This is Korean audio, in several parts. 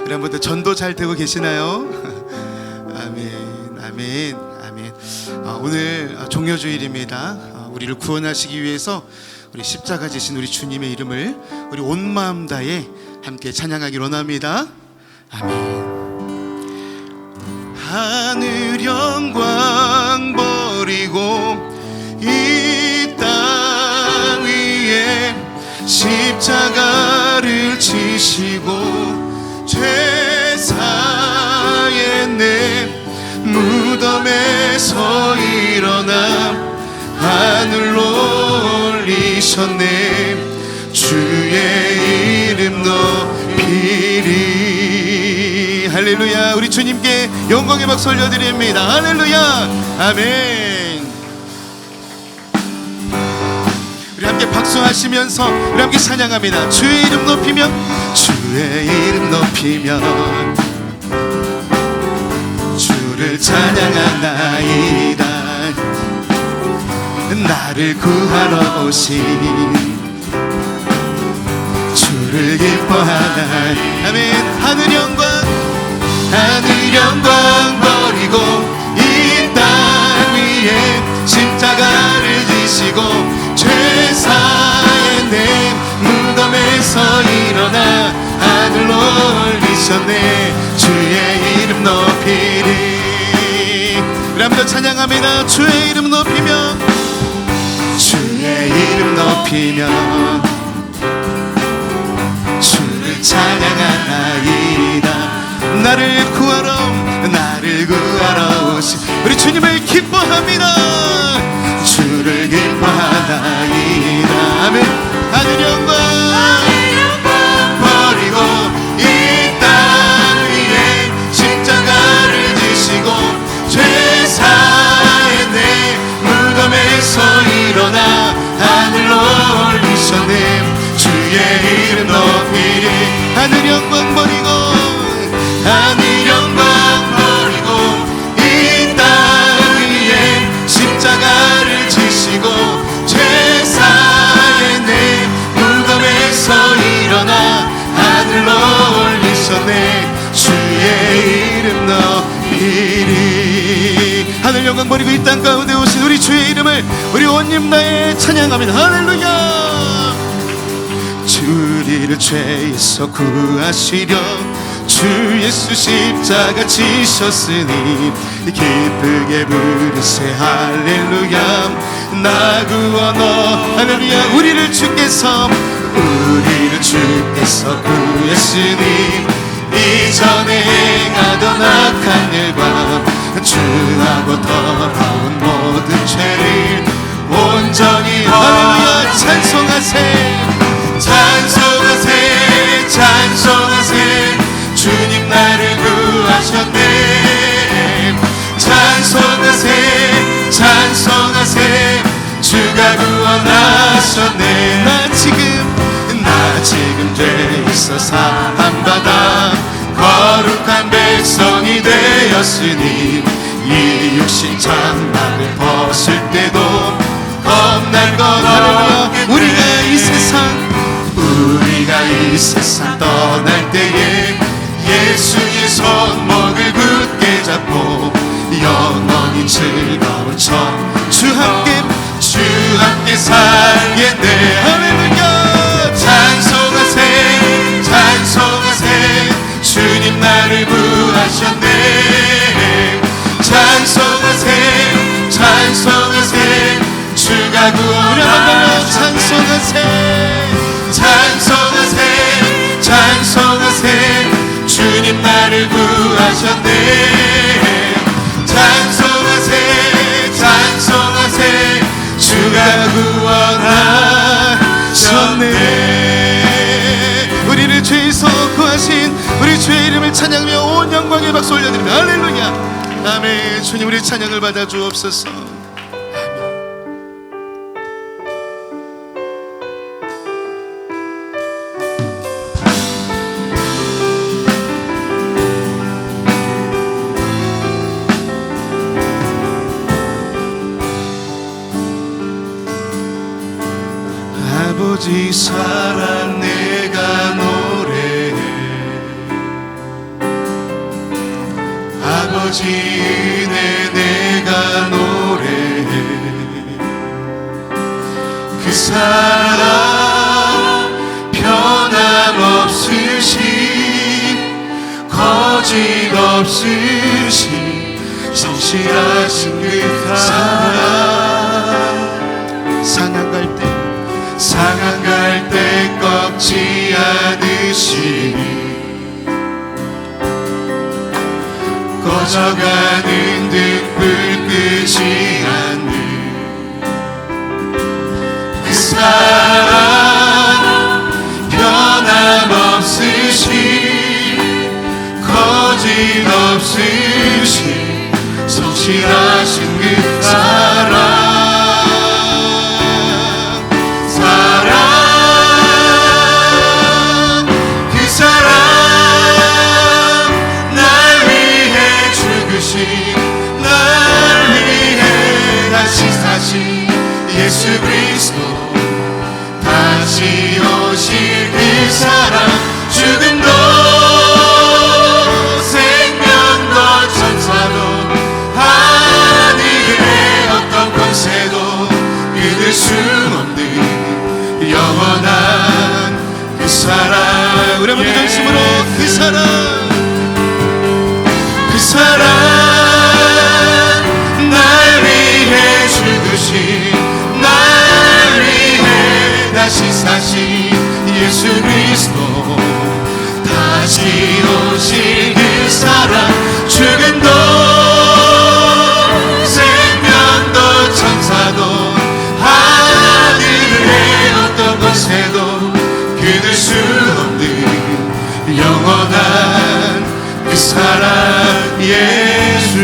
우리 한 번 더 전도 잘 되고 계시나요? 아멘, 아멘, 아멘. 오늘 종료주일입니다. 우리를 구원하시기 위해서 우리 십자가 지신 우리 주님의 이름을 우리 온 마음 다해 함께 찬양하기를 원합니다. 아멘. 하늘 영광 버리고 이 땅 위에 십자가를 지시고 죄사의 내 무덤에서 일어나 하늘로 올리셨네. 주의 이름 높이리. 할렐루야. 우리 주님께 영광의 박수 올려드립니다. 할렐루야. 아멘. 우리 함께 박수하시면서 우리 함께 찬양합니다. 주의 이름 높이면, 주의 이름 높이면 주를 찬양하나이다. 나를 구하러 오신 주를 기뻐하나이. 아멘. 하늘 영광 버리고 이 땅 위에 십자가를 지시고 죄사의 내 무덤에서 일어나 하늘로 올리셨네. 주의 이름 높이리. 우리 한번 찬양합니다. 주의 이름 높이면, 주의 이름 높이면 주를 찬양하나이다. 나를 구하러 오신 우리 주님을 기뻐합니다. 주를 기뻐하나이다. 아멘. 하늘 영광 버리고 이 땅 위에 십자가를 지시고 죄사의 내 무덤에서 일어나 하늘로 올리셨네. 주의 이름 높이리. 하늘 영광 버리고, 하늘 영광 버리고 이 땅 위에 십자가를 지시고 죄사의 내 무덤에서 일어나 하늘로 올리셨네. 주의 이름 높이리. 하늘 영광 버리고 이 땅 가운데 오신 우리 주의 이름을 우리 온 힘 다해 찬양합니다. 할렐루야. 우리를 죄에서 구하시려 주 예수 십자가 지셨으니 기쁘게 부르세. 할렐루야. 나 구원어. 할렐루야. 우리를 주께서 구했으니 이전에 행하던 악한 일과 주하고 더러운 모든 죄를 온전히. 할렐루야. 찬송하세. 찬송하세. 찬송하세. 주님 나를 구하셨네. 찬송하세. 찬송하세. 주가 구원하셨네. 나 지금 죄에서 사함받아 거룩한 백성이 되었으니 이 육신 장막을 벗을 때도 겁날 것 없게. 우리가 이 세상 떠날 때에 예수의 손목을 굳게 잡고 영원히 즐거운 주 함께 살겠네. 할렐루야. 찬송하세. 찬송하세. 주님 나를 구하셨네. 찬송하세. 찬송하세. 주가 구원하셨네. 찬송하세. 찬송하세. 찬송하세. 주님 나를 구하셨네. 찬송하세. 찬송하세. 주가 구원하셨네. 우리를 죄에서 구하신 우리 주의 이름을 찬양하며 온 영광의 박수 올려드립니다. 할렐루야. 아멘. 주님 우리 찬양을 받아 주옵소서. 아버지 사랑 내가 노래해 어지네 내가 노래해 그 사랑 변함없으신 거짓없으신 성실하신 그 사랑 상한 갈 때 꺾지 않으시니 꺼져가는 등불 끄지 않는 그 사랑 변함없으신 거짓없으신 성실하신 그 사랑 그 사랑 날 위해 죽으신 날 위해 다시 사신 예수 그리스도 다시 오실 그 사랑 죽음도 생명도 천사도 하늘의 어떤 권세도 끊을 수 없는 영원한 그 사랑 우리 한번 전심으로 그 사랑 날 위해 죽으신 날 위해 다시 사신 예수 그리스도 다시 오실 그 사랑 죽음도 생명도 천사도 하늘의 어떤 권세도 끊을 수 없는 영원한 그 사랑 예수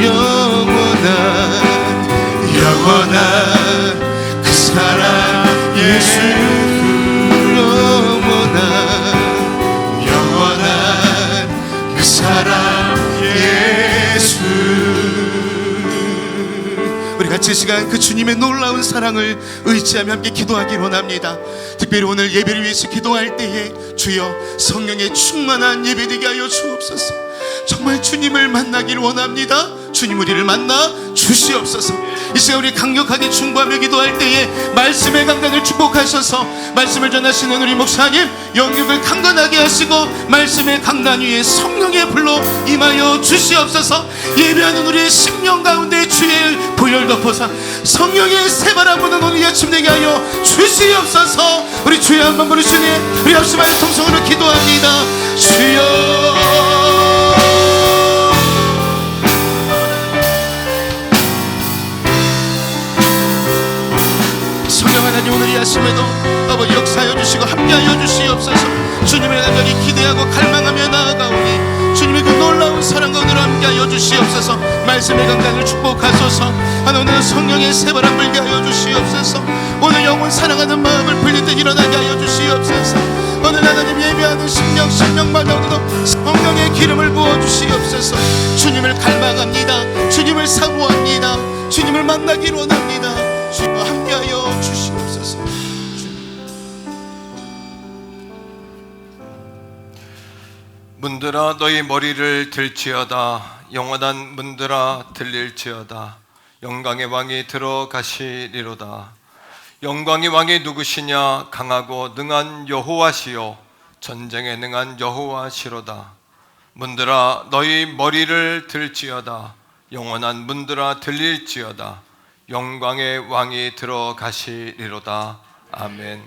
영원한 그 사랑 예수 영원한 그 사랑 예수 우리 같이 이 시간 그 주님의 놀라운 사랑을 의지하며 함께 기도하기 원합니다. 특별히 오늘 예배를 위해서 기도할 때에 주여 성령의 충만한 예배되게 하여 주옵소서. 정말 주님을 만나길 원합니다. 주님 우리를 만나 주시옵소서. 이 시간 우리 강력하게 충고하며 기도할 때에 말씀의 강단을 축복하셔서 말씀을 전하시는 우리 목사님 영역을 강건하게 하시고 말씀의 강단 위에 성령의 불로 임하여 주시옵소서. 예배하는 우리의 심령 가운데 주의 보혈 덮어서 성령의 새바람 부는 오늘 아침 되게 하여 주시옵소서. 우리 주여 한번 부르시니 우리 합심하여 통성으로 기도합니다. 주여 하나님 오늘 이 아침에도 아버지 역사하여 주시고 함께하여 주시옵소서. 주님의 나가기 기대하고 갈망하며 나아가오니 주님의 그 놀라운 사랑과 오늘 함께하여 주시옵소서. 말씀의 강단을 축복하소서. 오늘 성령의 새바람 불게 하여 주시옵소서. 오늘 영혼 사랑하는 마음을 불릴 때 일어나게 하여 주시옵소서. 오늘 하나님 예배하는 심령마다 오늘도 성령의 기름을 부어 주시옵소서. 주님을 갈망합니다. 주님을 사모합니다. 주님을 만나기를 원합니다. 주님과 함께하여 주시옵소서. 문들아 너희 머리를 들지어다. 영원한 문들아 들릴지어다. 영광의 왕이 들어가시리로다. 영광의 왕이 누구시냐? 강하고 능한 여호와시요 전쟁에 능한 여호와시로다. 문들아 너희 머리를 들지어다. 영원한 문들아 들릴지어다. 영광의 왕이 들어가시리로다. 아멘.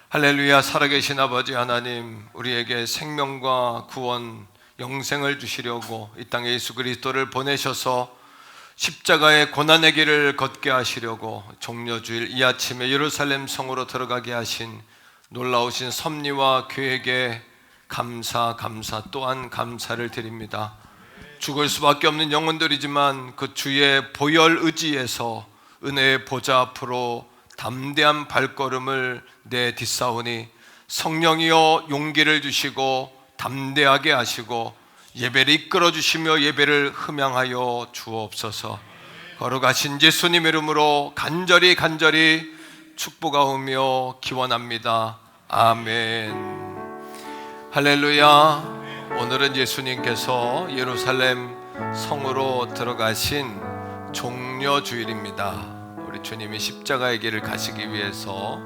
할렐루야. 살아계신 아버지 하나님, 우리에게 생명과 구원, 영생을 주시려고 이 땅에 예수 그리스도를 보내셔서 십자가의 고난의 길을 걷게 하시려고 종려주일 이 아침에 예루살렘 성으로 들어가게 하신 놀라우신 섭리와 계획에 감사 또한 감사를 드립니다. 죽을 수밖에 없는 영혼들이지만 그 주의 보혈 의지에서 은혜의 보좌 앞으로 담대한 발걸음을 내딛사오니 성령이여 용기를 주시고 담대하게 하시고 예배를 이끌어 주시며 예배를 흠양하여 주옵소서. 걸어가신 예수님의 이름으로 간절히 축복하오며 기원합니다. 아멘. 할렐루야. 오늘은 예수님께서 예루살렘 성으로 들어가신 종려주일입니다. 우리 주님이 십자가의 길을 가시기 위해서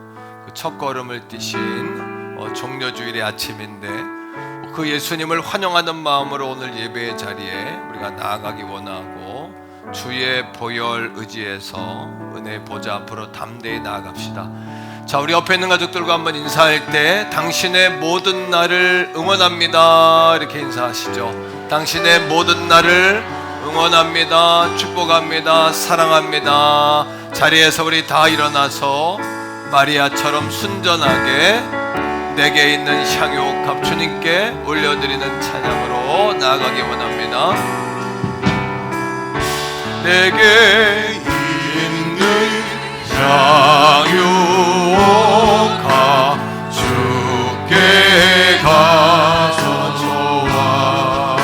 그 첫걸음을 띄신 종려주일의 아침인데, 그 예수님을 환영하는 마음으로 오늘 예배의 자리에 우리가 나아가기 원하고, 주의 보혈 의지해서 은혜 보좌 앞으로 담대히 나아갑시다. 자, 우리 옆에 있는 가족들과 한번 인사할 때 당신의 모든 날을 응원합니다 이렇게 인사하시죠. 당신의 모든 날을 응원합니다, 축복합니다, 사랑합니다. 자리에서 우리 다 일어나서 마리아처럼 순전하게 내게 있는 향유옥합 주님께 올려드리는 찬양으로 나아가기 원합니다. 내게 있는 향유옥합 주께 가서 좋아.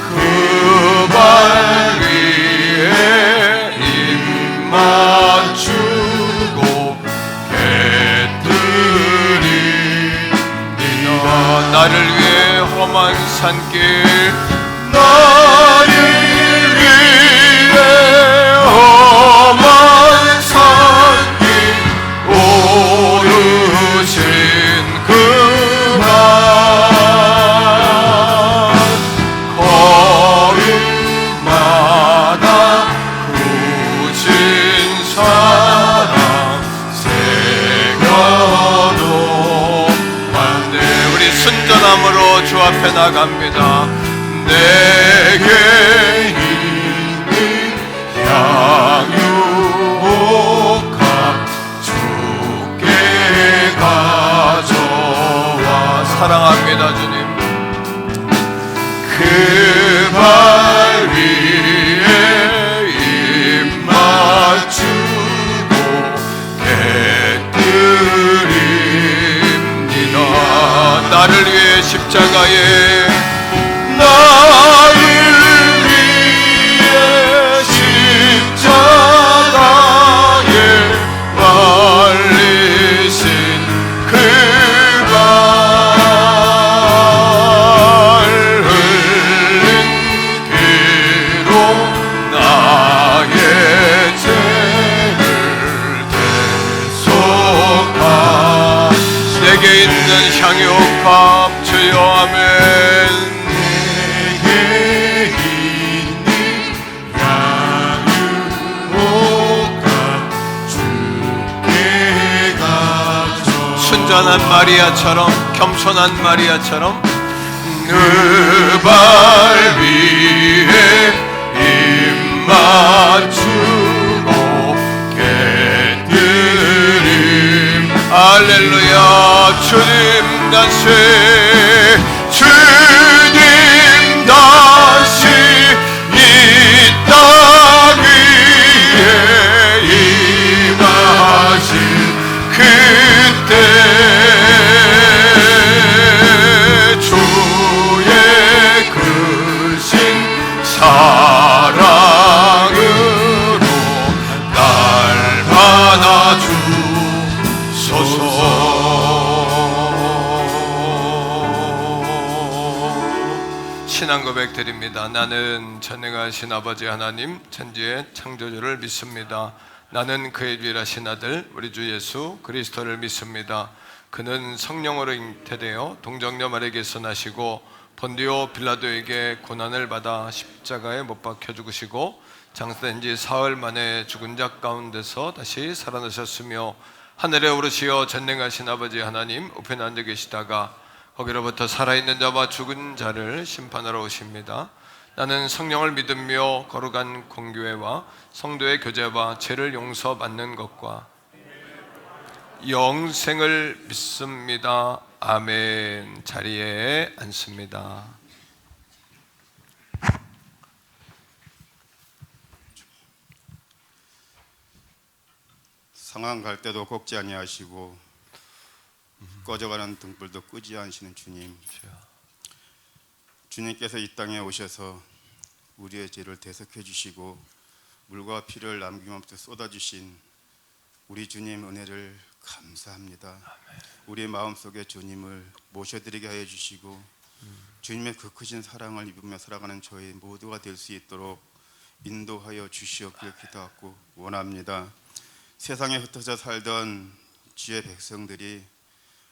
그 발 위에 입 맞추고 깨뜨리리라. 나를 위해 험한 산길, 나를 위해 험한 산길 오르신 그만 걸음마다 굳은 사랑 새겨놓았네. 우리 순전함으로 주 앞에 나갑니다. 내게 있는 향유옥합 주께 가져와. 사랑합니다 주님. 그 발 위에 입 맞추고 깨뜨립니다. 나를 위해 십자가에, 나를 위해 십자가에 말리신 그 발 흘린 피로 나의 죄를 대속하. 내게 있는 향유옥합 주여 아멘. 순전한 마리아처럼, 겸손한 마리아처럼 그 발 위에 입 맞추고 깨뜨림. 할렐루야. 주님 다시, 주님 다시 이 땅 위에 임하신 그때 주의 크신 사랑으로 날 받아주소서. 신앙 고백 드립니다. 나는 전능하신 아버지 하나님 천지의 창조주를 믿습니다. 나는 그의 유일하신 아들 우리 주 예수 그리스도를 믿습니다. 그는 성령으로 잉태되어 동정녀 마리아에게서 나시고 본디오 빌라도에게 고난을 받아 십자가에 못 박혀 죽으시고 장사된 지 사흘 만에 죽은 자 가운데서 다시 살아나셨으며 하늘에 오르시어 전능하신 아버지 하나님 우편에 앉아 계시다가 거기로부터 살아있는 자와 죽은 자를 심판하러 오십니다. 나는 성령을 믿으며 거룩한 공교회와 성도의 교제와 죄를 용서받는 것과 영생을 믿습니다. 아멘. 자리에 앉습니다. 상한 갈 때도 걷지 아니하시고 꺼져가는 등불도 끄지 않으시는 주님, 주님께서 이 땅에 오셔서 우리의 죄를 대속해 주시고 물과 피를 남김없이 쏟아주신 우리 주님 은혜를 감사합니다. 우리의 마음속에 주님을 모셔드리게 하여 주시고 주님의 그 크신 사랑을 입으며 살아가는 저희 모두가 될 수 있도록 인도하여 주시옵길 기도하고 원합니다. 세상에 흩어져 살던 주의 백성들이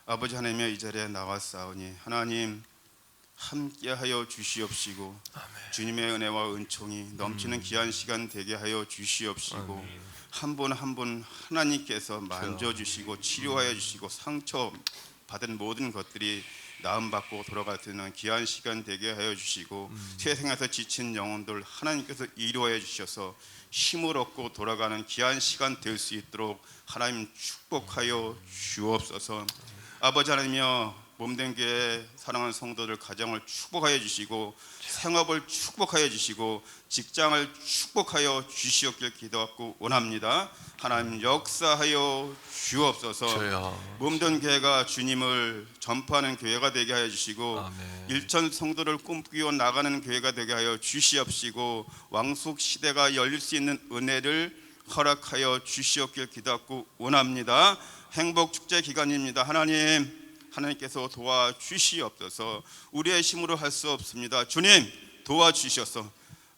아버지 하나님의 이 자리에 나왔사오니 하나님 함께하여 주시옵시고 주님의 은혜와 은총이 넘치는 귀한 시간 되게 하여 주시옵시고 한 분 한 분 하나님께서 만져주시고 치료하여 주시고 상처 받은 모든 것들이 나음받고 돌아갈 수 있는 귀한 시간 되게 하여 주시고 세상에서 지친 영혼들 하나님께서 이루어야 주셔서 힘을 얻고 돌아가는 귀한 시간 될 수 있도록 하나님 축복하여 주옵소서. 아버지 하나님이여 몸된 교회 사랑하는 성도들 가정을 축복하여 주시고 생업을 축복하여 주시고 직장을 축복하여 주시옵길 기도하고 원합니다. 하나님 역사하여 주옵소서. 주여. 몸된 교회가 주님을 전파하는 교회가 되게 하여 주시고 아멘. 일천 성도를 꿈꾸어 나가는 교회가 되게 하여 주시옵시고 왕숙 시대가 열릴 수 있는 은혜를 허락하여 주시옵길 기도하고 원합니다. 행복 축제 기간입니다. 하나님께서 도와주시옵소서. 우리의 힘으로 할 수 없습니다. 주님 도와주셔서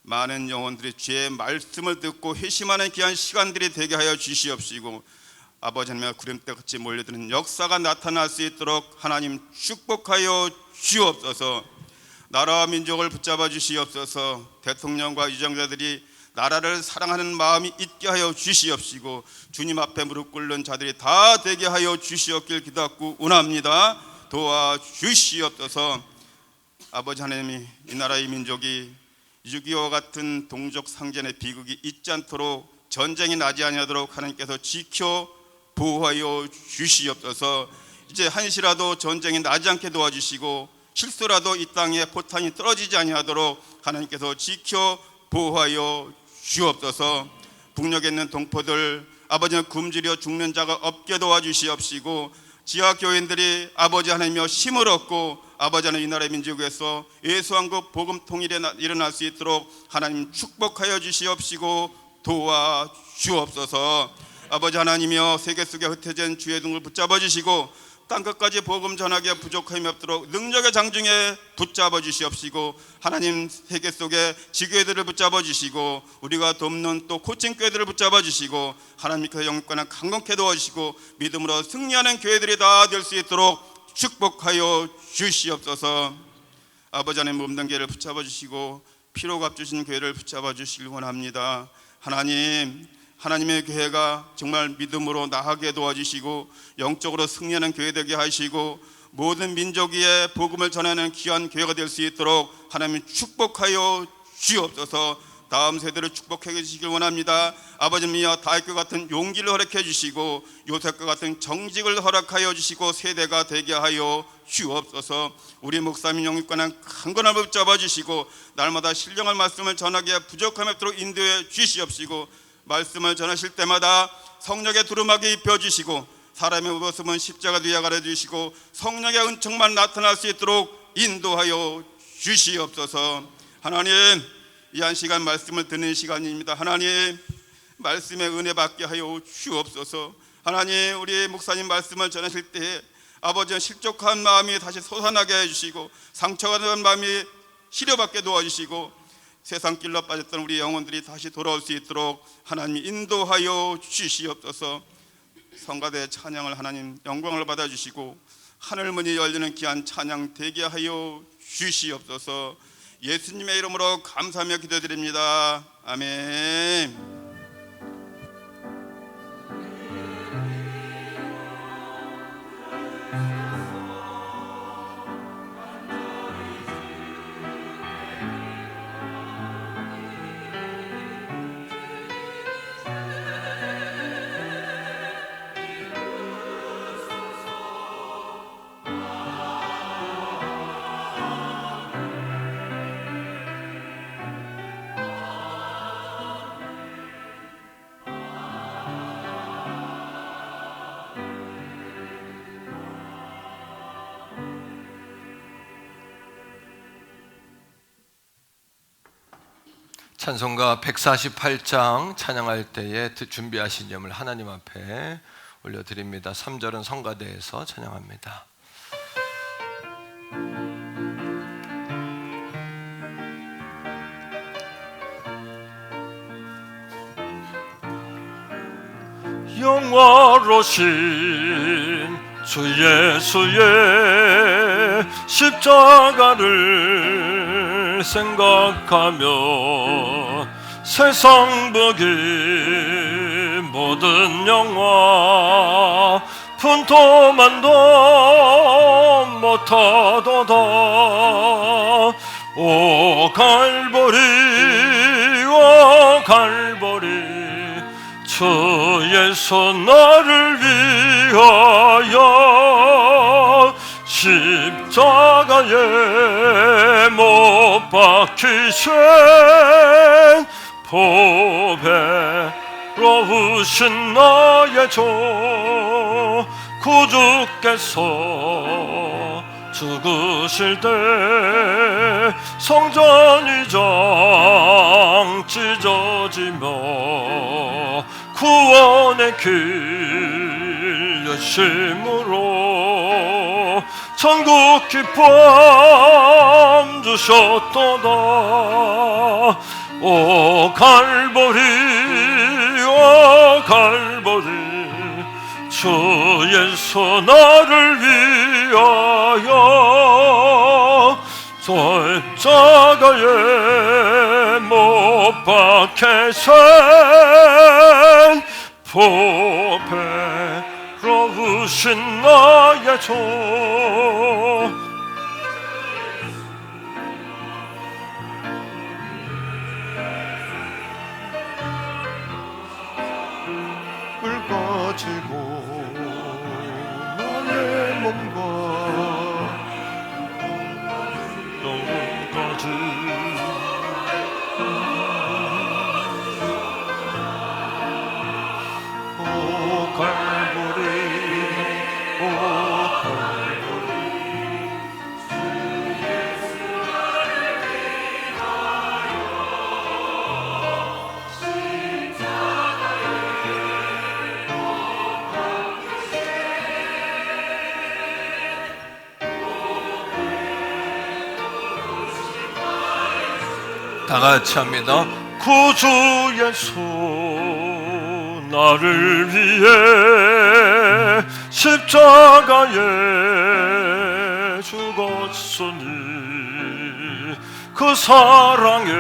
많은 영혼들이 주의 말씀을 듣고 회심하는 귀한 시간들이 되게 하여 주시옵시고 아버지 하나님의 구름대같이 몰려드는 역사가 나타날 수 있도록 하나님 축복하여 주옵소서. 나라와 민족을 붙잡아 주시옵소서. 대통령과 유정자들이 나라를 사랑하는 마음이 있게 하여 주시옵시고 주님 앞에 무릎 꿇는 자들이 다 되게 하여 주시옵길 기도하고 원합니다. 도와주시옵소서. 아버지 하나님이 이 나라의 민족이 6.25와 같은 동족 상전의 비극이 있지 않도록 전쟁이 나지 아니하도록 하나님께서 지켜 보호하여 주시옵소서. 이제 한시라도 전쟁이 나지 않게 도와주시고 실수라도 이 땅에 포탄이 떨어지지 아니하도록 하나님께서 지켜 보호하여 주옵소서. 북녘에 있는 동포들 아버지는 굶주려 죽는 자가 없게 도와주시옵시고 지하교인들이 아버지 하나님이여 힘을 얻고 아버지 하나님 이 나라의 민족에서 예수왕국 복음 통일에 일어날 수 있도록 하나님 축복하여 주시옵시고 도와주옵소서. 아버지 하나님이여 세계 속에 흩어진 주의 등을 붙잡아 주시고 땅끝까지 복음 전하기에 부족함이 없도록 능력의 장중에 붙잡아 주시옵시고 하나님 세계 속에 지교회들을 붙잡아 주시고 우리가 돕는 또 코칭교회들을 붙잡아 주시고 하나님께서 영육과는 강건케 도와주시고 믿음으로 승리하는 교회들이 다 될 수 있도록 축복하여 주시옵소서. 아버지 하나님 몸된 교회를 붙잡아 주시고 피로 갚주신 교회를 붙잡아 주시길 원합니다. 하나님의 교회가 정말 믿음으로 나아가게 도와주시고 영적으로 승리하는 교회 되게 하시고 모든 민족 위에 복음을 전하는 귀한 교회가 될 수 있도록 하나님 축복하여 주옵소서. 다음 세대를 축복해 주시길 원합니다. 아버지님이여 다윗과 같은 용기를 허락해 주시고 요셉과 같은 정직을 허락하여 주시고 세대가 되게 하여 주옵소서. 우리 목사님 영육과는 강건함을 붙잡아 주시고 날마다 신령한 말씀을 전하기에 부족함이 없도록 인도해 주시옵시고 말씀을 전하실 때마다 성령의 두루마기 입혀주시고 사람의 모습은 십자가 뒤에 가려주시고 성령의 은총만 나타날 수 있도록 인도하여 주시옵소서. 하나님 이 한 시간 말씀을 듣는 시간입니다. 하나님 말씀의 은혜 받게 하여 주옵소서. 하나님 우리 목사님 말씀을 전하실 때 아버지는 실족한 마음이 다시 솟아나게 해주시고 상처가 된 마음이 치료받게 도와주시고 세상 길로 빠졌던 우리 영혼들이 다시 돌아올 수 있도록 하나님 인도하여 주시옵소서. 성가대 찬양을 하나님 영광을 받아주시고 하늘문이 열리는 귀한 찬양 되게 하여 주시옵소서. 예수님의 이름으로 감사하며 기도드립니다. 아멘. 찬송가 148장 찬양할 때에 준비하신 점을 하나님 앞에 올려드립니다. 3절은 성가대에서 찬양합니다. 영화로신 주 예수의 십자가를 생각하며 세상 복이 모든 영화 분토만도 못하도다. 오 갈보리 오 갈보리 주 예수 나를 위하여 십자가에 못 박히신 보배로우신 나의 주 구주께서 죽으실 때 성전이장 찢어지며 구원의 길 여심으로 천국 기쁨 주셨도다. 오 갈보리 오 갈보리 주 예수 나를 위하여 십자가에 못 박히신 보배로우신 나의 주 을 가지고 나의 몸과 영혼까지 오 갈보리 오 갈보리 다 같이 합니다. 구주 예수 나를 위해 십자가에 죽었으니 그 사랑에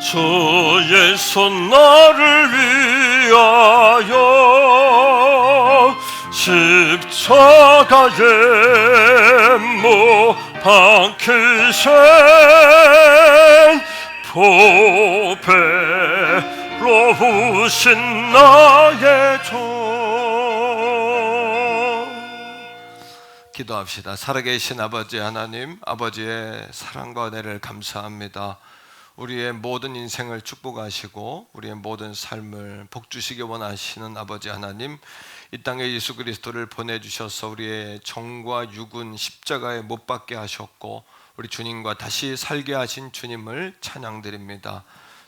주 예수 나를 위하여 십자가에 못 박히신 보배로우신 나의 주. 기도합시다. 살아계신 아버지 하나님, 아버지의 사랑과 은혜를 감사합니다. 우리의 모든 인생을 축복하시고 우리의 모든 삶을 복주시기 원하시는 아버지 하나님, 이 땅에 예수 그리스도를 보내주셔서 우리의 정과 육은 십자가에 못 박게 하셨고 우리 주님과 다시 살게 하신 주님을 찬양드립니다.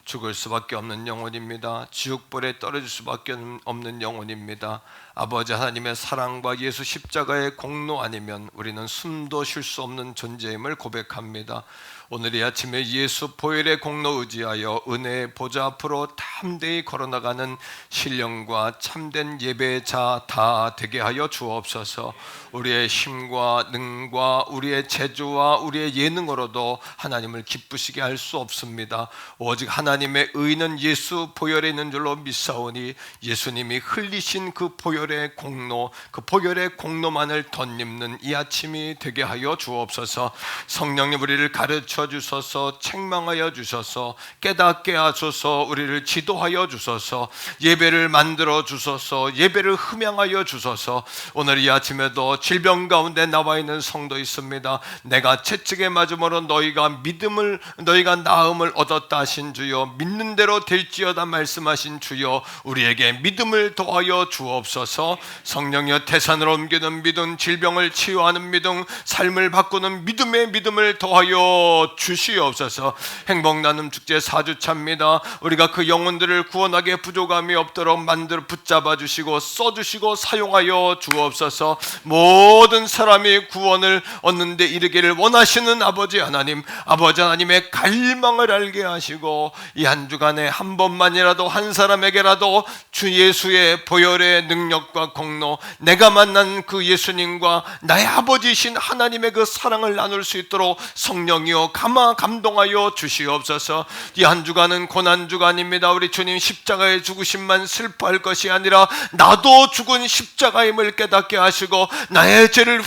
죽을 수밖에 없는 영혼입니다. 지옥불에 떨어질 수밖에 없는 영혼입니다. 아버지 하나님의 사랑과 예수 십자가의 공로 아니면 우리는 숨도 쉴 수 없는 존재임을 고백합니다. 오늘 이 아침에 예수 보혈의 공로 의지하여 은혜의 보좌 앞으로 담대히 걸어나가는 신령과 참된 예배자 다 되게 하여 주옵소서. 우리의 힘과 능과 우리의 재주와 우리의 예능으로도 하나님을 기쁘시게 할 수 없습니다. 오직 하나님의 의는 예수 보혈에 있는 줄로 믿사오니 예수님이 흘리신 그 보혈의 공로, 그 보혈의 공로만을 덧입는 이 아침이 되게 하여 주옵소서. 성령님 우리를 가르쳐 주셔서 책망하여 주셔서 깨닫게 하소서. 우리를 지도하여 주셔서 예배를 만들어 주셔서 예배를 흠양하여 주셔서. 오늘 이 아침에도 질병 가운데 나와 있는 성도 있습니다. 내가 채찍에 맞음으로 너희가 나음을 얻었다 하신 주여, 하여 믿는 대로 될지어다 말씀하신 주여 우리에게 믿음을 더하여 주옵소서. 성령여 태산을 옮기는 믿음, 질병을 치유하는 믿음, 삶을 바꾸는 믿음의 믿음을 더하여 주시옵소서. 행복 나눔 축제 4주차입니다. 우리가 그 영혼들을 구원하게 부족함이 없도록 만들어 붙잡아 주시고 써주시고 사용하여 주옵소서. 모든 사람이 구원을 얻는데 이르기를 원하시는 아버지 하나님의 갈망을 알게 하시고 이 한 주간에 한 번만이라도 한 사람에게라도 주 예수의 보혈의 능력과 공로, 내가 만난 그 예수님과 나의 아버지이신 하나님의 그 사랑을 나눌 수 있도록 성령이여 감동하여 주시옵소서. 이 한 주간은 고난 주간입니다. 우리 주님 십자가의 죽으심만 슬퍼할 것이 아니라 나도 죽은 십자가임을 깨닫게 하시고 나의 죄를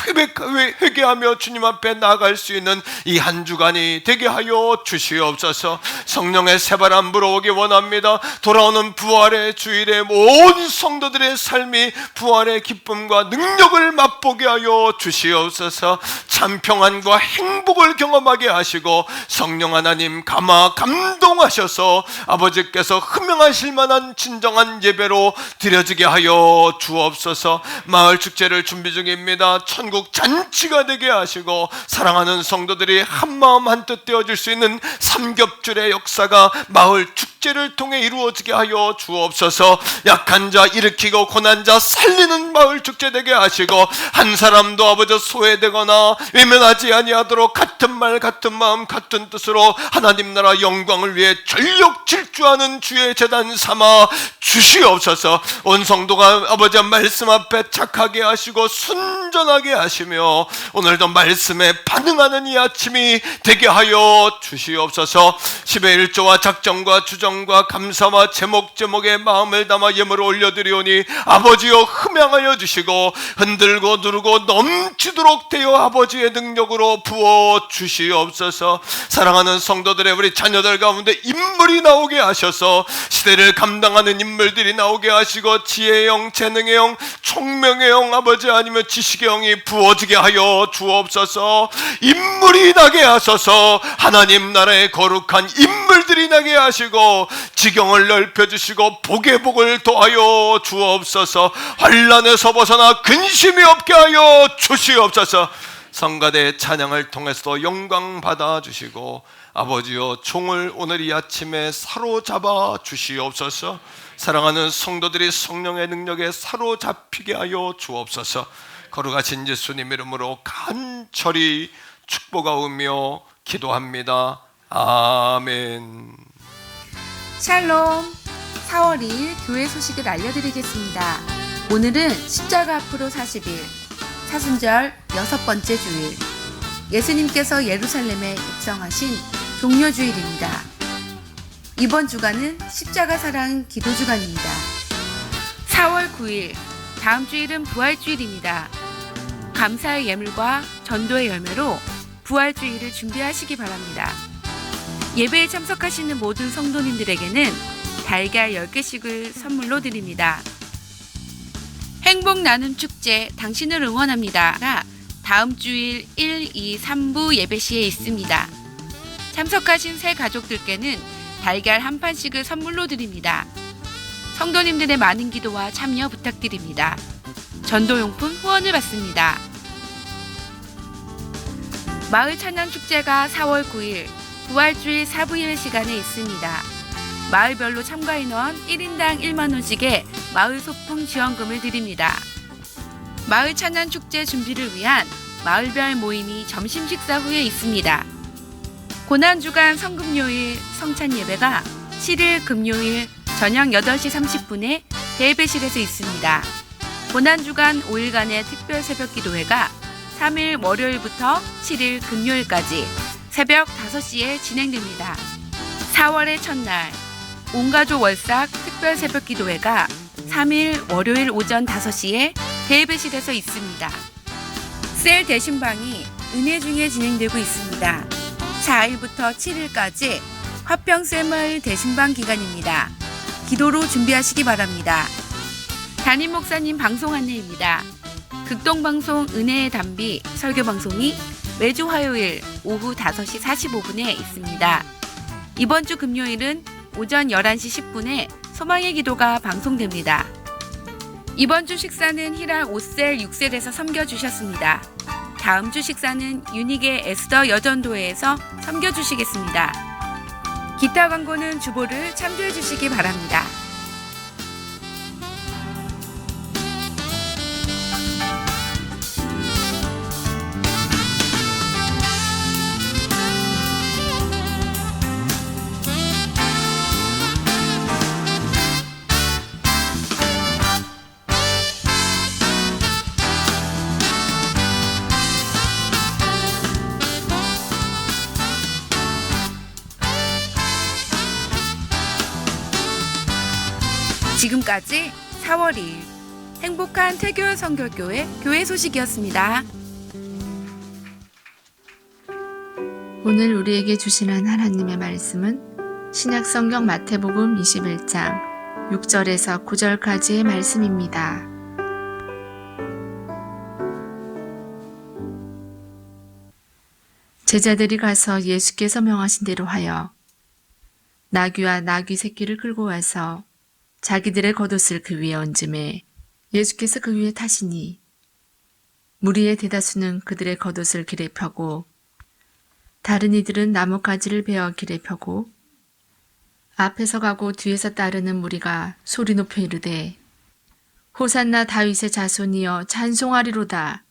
회개하며 주님 앞에 나아갈 수 있는 이 한 주간이 되게 하여 주시옵소서. 성령의 새바람 불어오기 원합니다. 돌아오는 부활의 주일에 모든 성도들의 삶이 부활의 기쁨과 능력을 맛보게 하여 주시옵소서. 참 평안과 행복을 경험하게 하시고 성령 하나님 감동하셔서 아버지께서 흠명하실 만한 진정한 예배로 드려지게 하여 주옵소서. 마을 축제를 준비 중입니다. 천국 잔치가 되게 하시고 사랑하는 성도들이 한마음 한뜻 되어질 수 있는 삼겹줄의 역사가 마을 축제를 통해 이루어지게 하여 주옵소서. 약한 자 일으키고 고난 자 살리는 마을 축제 되게 하시고 한 사람도 아버지 소외되거나 외면하지 아니하도록 같은 말 같은 마음 같은 뜻으로 하나님 나라 영광을 위해 전력 질주하는 주의 제단 삼아 주시옵소서. 온 성도가 아버지 말씀 앞에 착하게 하시고 순전하게 하시며 오늘도 말씀에 반응하는 이 아침이 되게 하여 주시옵소서. 10의 1조와 작정과 주정과 감사와 제목에 마음을 담아 예물을 올려드리오니 아버지여 흠양하여 주시고 흔들고 누르고 넘치도록 되어 아버지의 능력으로 부어 주시옵소서. 사랑하는 성도들의 우리 자녀들 가운데 인물이 나오게 하셔서 시대를 감당하는 인물들이 나오게 하시고 지혜의 영, 재능의 영, 총명의 영, 아버지 아니면 지식의 영이 부어지게 하여 주옵소서. 인물이 나게 하소서. 하나님 나라의 거룩한 인물들이 나게 하시고 지경을 넓혀주시고 복의 복을 더하여 주옵소서. 환난에서 벗어나 근심이 없게 하여 주시옵소서. 성가대 찬양을 통해서 영광 받아 주시고 아버지여 종을 오늘 이 아침에 사로잡아 주시옵소서. 사랑하는 성도들이 성령의 능력에 사로잡히게 하여 주옵소서. 거룩하신 예수님 이름으로 간절히 축복하오며 기도합니다. 아멘. 샬롬. 4월 2일 교회 소식을 알려드리겠습니다. 오늘은 십자가 앞으로 40일 사순절 6번째 주일, 예수님께서 예루살렘에 입성하신 종려주일입니다. 이번 주간은 십자가 사랑 기도주간입니다. 4월 9일 다음 주일은 부활주일입니다. 감사의 예물과 전도의 열매로 부활주일을 준비하시기 바랍니다. 예배에 참석하시는 모든 성도님들에게는 달걀 10개씩을 선물로 드립니다. 행복 나눔 축제 당신을 응원합니다가 다음 주일 1, 2, 3부 예배 시에 있습니다. 참석하신 새 가족들께는 달걀 한 판씩을 선물로 드립니다. 성도님들의 많은 기도와 참여 부탁드립니다. 전도용품 후원을 받습니다. 마을 찬양 축제가 4월 9일 부활주일 4부 예배 시간에 있습니다. 마을별로 참가 인원 1인당 1만원씩의 마을 소풍 지원금을 드립니다. 마을 찬양 축제 준비를 위한 마을별 모임이 점심 식사 후에 있습니다. 고난주간 성금요일 성찬 예배가 7일 금요일 저녁 8시 30분에 대예배실에서 있습니다. 고난주간 5일간의 특별 새벽 기도회가 3일 월요일부터 7일 금요일까지 새벽 5시에 진행됩니다. 4월의 첫날 온가족 월삭 특별 새벽 기도회가 3일 월요일 오전 5시에 대예배실에서 있습니다. 셀 대신방이 은혜 중에 진행되고 있습니다. 4일부터 7일까지 화평샘을 대신방 기간입니다. 기도로 준비하시기 바랍니다. 담임 목사님 방송 안내입니다. 극동방송 은혜의 담비 설교방송이 매주 화요일 오후 5시 45분에 있습니다. 이번 주 금요일은 오전 11시 10분에 소망의 기도가 방송됩니다. 이번 주 식사는 희랑 5셀, 6셀에서 섬겨주셨습니다. 다음 주 식사는 유닉의 에스더 여전도회에서 섬겨주시겠습니다. 기타 광고는 주보를 참조해 주시기 바랍니다. 지금까지 4월 2일 행복한 태교 선교교회 교회 소식이었습니다. 오늘 우리에게 주시는 하나님의 말씀은 신약성경 마태복음 21장 6절에서 9절까지의 말씀입니다. 제자들이 가서 예수께서 명하신 대로 하여 나귀와 나귀 새끼를 끌고 와서 자기들의 겉옷을 그 위에 얹음에 예수께서 그 위에 타시니 무리의 대다수는 그들의 겉옷을 길에 펴고 다른 이들은 나뭇가지를 베어 길에 펴고 앞에서 가고 뒤에서 따르는 무리가 소리 높여 이르되 호산나 다윗의 자손이여 찬송하리로다.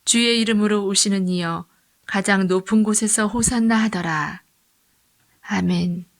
주의 이름으로 오시는 이여 가장 높은 곳에서 호산나 하더라. 아멘.